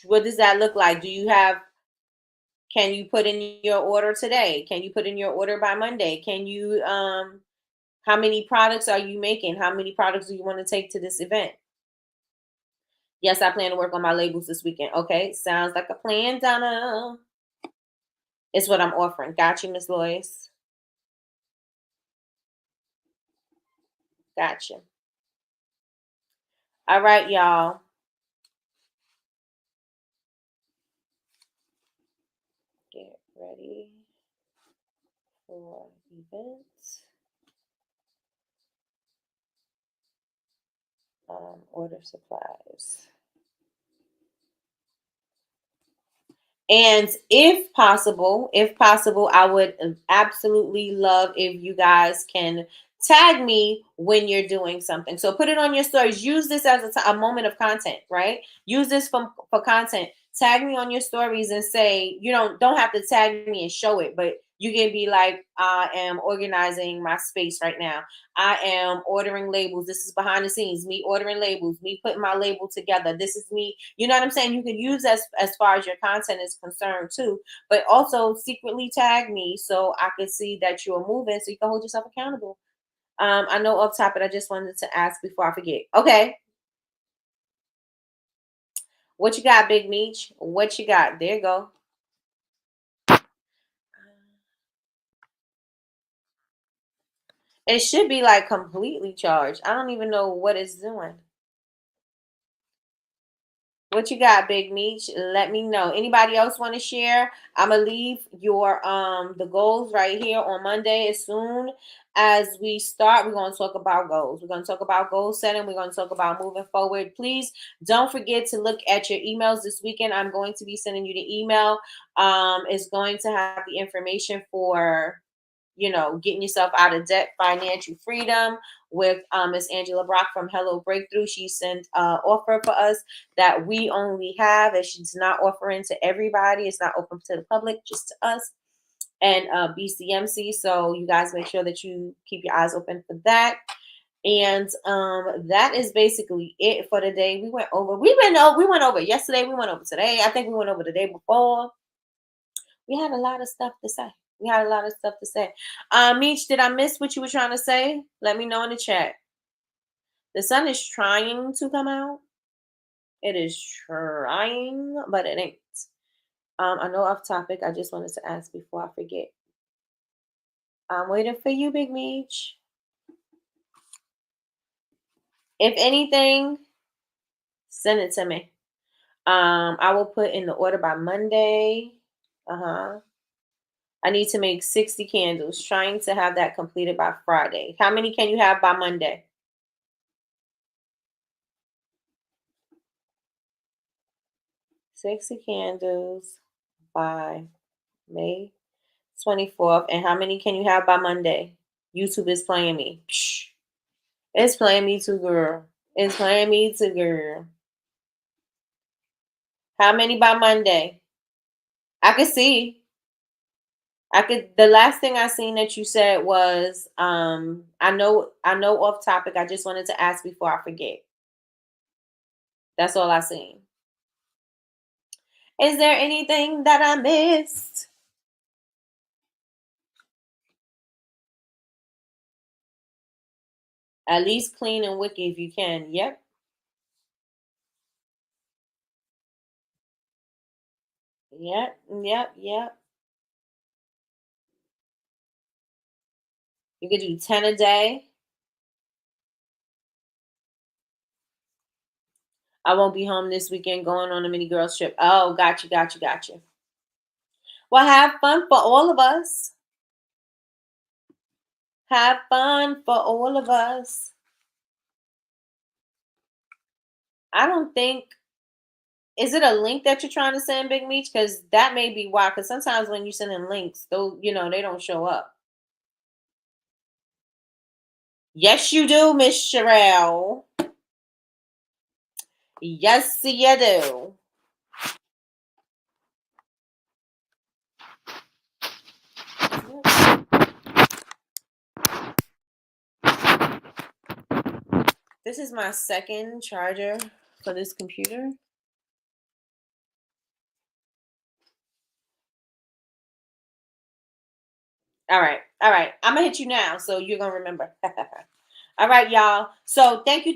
What does that look like? Can you put in your order today? Can you put in your order by Monday? Can you how many products are you making? How many products do you want to take to this event? Yes, I plan to work on my labels this weekend. Okay, sounds like a plan, Donna. It's what I'm offering. Got you, Miss Lois. Gotcha. All right, y'all. Get ready for events. Order supplies. And if possible, I would absolutely love if you guys can tag me when you're doing something. So put it on your stories. Use this as a moment of content, right? Use this for content. Tag me on your stories and say, you don't have to tag me and show it, but you can be like, I am organizing my space right now. I am ordering labels. This is behind the scenes, me ordering labels, me putting my label together. This is me. You know what I'm saying? You can use as far as your content is concerned too, but also secretly tag me so I can see that you're moving so you can hold yourself accountable. I know up top, but I just wanted to ask before I forget. Okay. What you got, Big Meech? What you got? There you go. It should be like completely charged. I don't even know what it's doing. What you got, Big Meech? Let me know. Anybody else want to share? I'm gonna leave your the goals right here on Monday. As soon as we start, we're gonna talk about goals. We're gonna talk about goal setting. We're gonna talk about moving forward. Please don't forget to look at your emails this weekend. I'm going to be sending you the email. It's going to have the information for getting yourself out of debt, financial freedom with Miss Angela Brock from Hello Breakthrough. She sent an offer for us that we only have, and she's not offering to everybody. It's not open to the public, just to us and BCMC. So you guys make sure that you keep your eyes open for that. And that is basically it for today. We went over yesterday. We went over today. I think we went over the day before. We had a lot of stuff to say. We had a lot of stuff to say. Meech, did I miss what you were trying to say? Let me know in the chat. The sun is trying to come out. It is trying, but it ain't. I know off topic. I just wanted to ask before I forget. I'm waiting for you, Big Meech. If anything, send it to me. I will put in the order by Monday. I need to make 60 candles. Trying to have that completed by Friday. How many can you have by Monday? 60 candles by May 24th. And how many can you have by Monday? YouTube is playing me. Psh. It's playing me too, girl. It's playing me too, girl. How many by Monday? I could see. The last thing I seen that you said was I know off topic. I just wanted to ask before I forget. That's all I seen. Is there anything that I missed? At least clean and wiki if you can. Yep. Yep. Yep. Yep. You could do 10 a day. I won't be home this weekend going on a mini girls trip. Oh, got you. Well, have fun for all of us. Have fun for all of us. I don't think, is it a link that you're trying to send, Big Meech? Because that may be why. Because sometimes when you send in links, those, they don't show up. Yes, you do, Miss Sherelle. Yes, you do. This is my second charger for this computer. All right. I'm gonna hit you now, so you're gonna remember. All right, y'all. So thank you,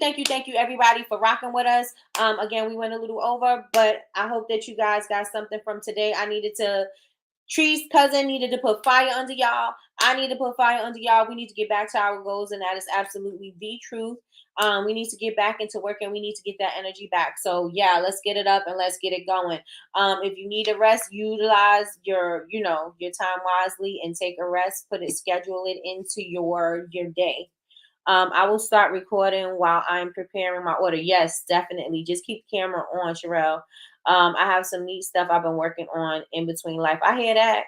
everybody, for rocking with us. Again, we went a little over, but I hope that you guys got something from today. Tree's cousin needed to put fire under y'all. I need to put fire under y'all. We need to get back to our goals, and that is absolutely the truth. We need to get back into work, and we need to get that energy back. So yeah, let's get it up and let's get it going. If you need a rest, utilize your time wisely and take a rest. Schedule it into your day. I will start recording while I'm preparing my order. Yes, definitely. Just keep the camera on, Sherelle. I have some neat stuff I've been working on in between life. I hear that.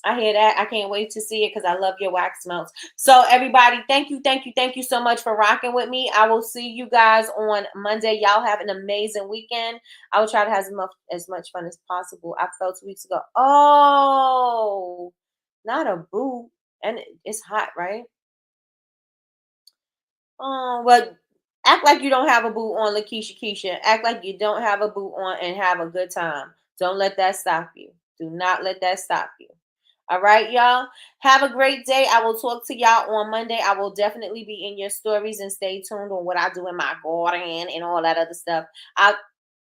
I can't wait to see it because I love your wax melts. So everybody, thank you so much for rocking with me. I will see you guys on Monday. Y'all have an amazing weekend. I will try to have as much fun as possible. I fell 2 weeks ago. Oh, not a boot. And it's hot, right? Oh, well, act like you don't have a boot on, Lakeisha. Act like you don't have a boot on and have a good time. Don't let that stop you. Do not let that stop you. All right, y'all. Have a great day. I will talk to y'all on Monday. I will definitely be in your stories and stay tuned on what I do in my garden and all that other stuff.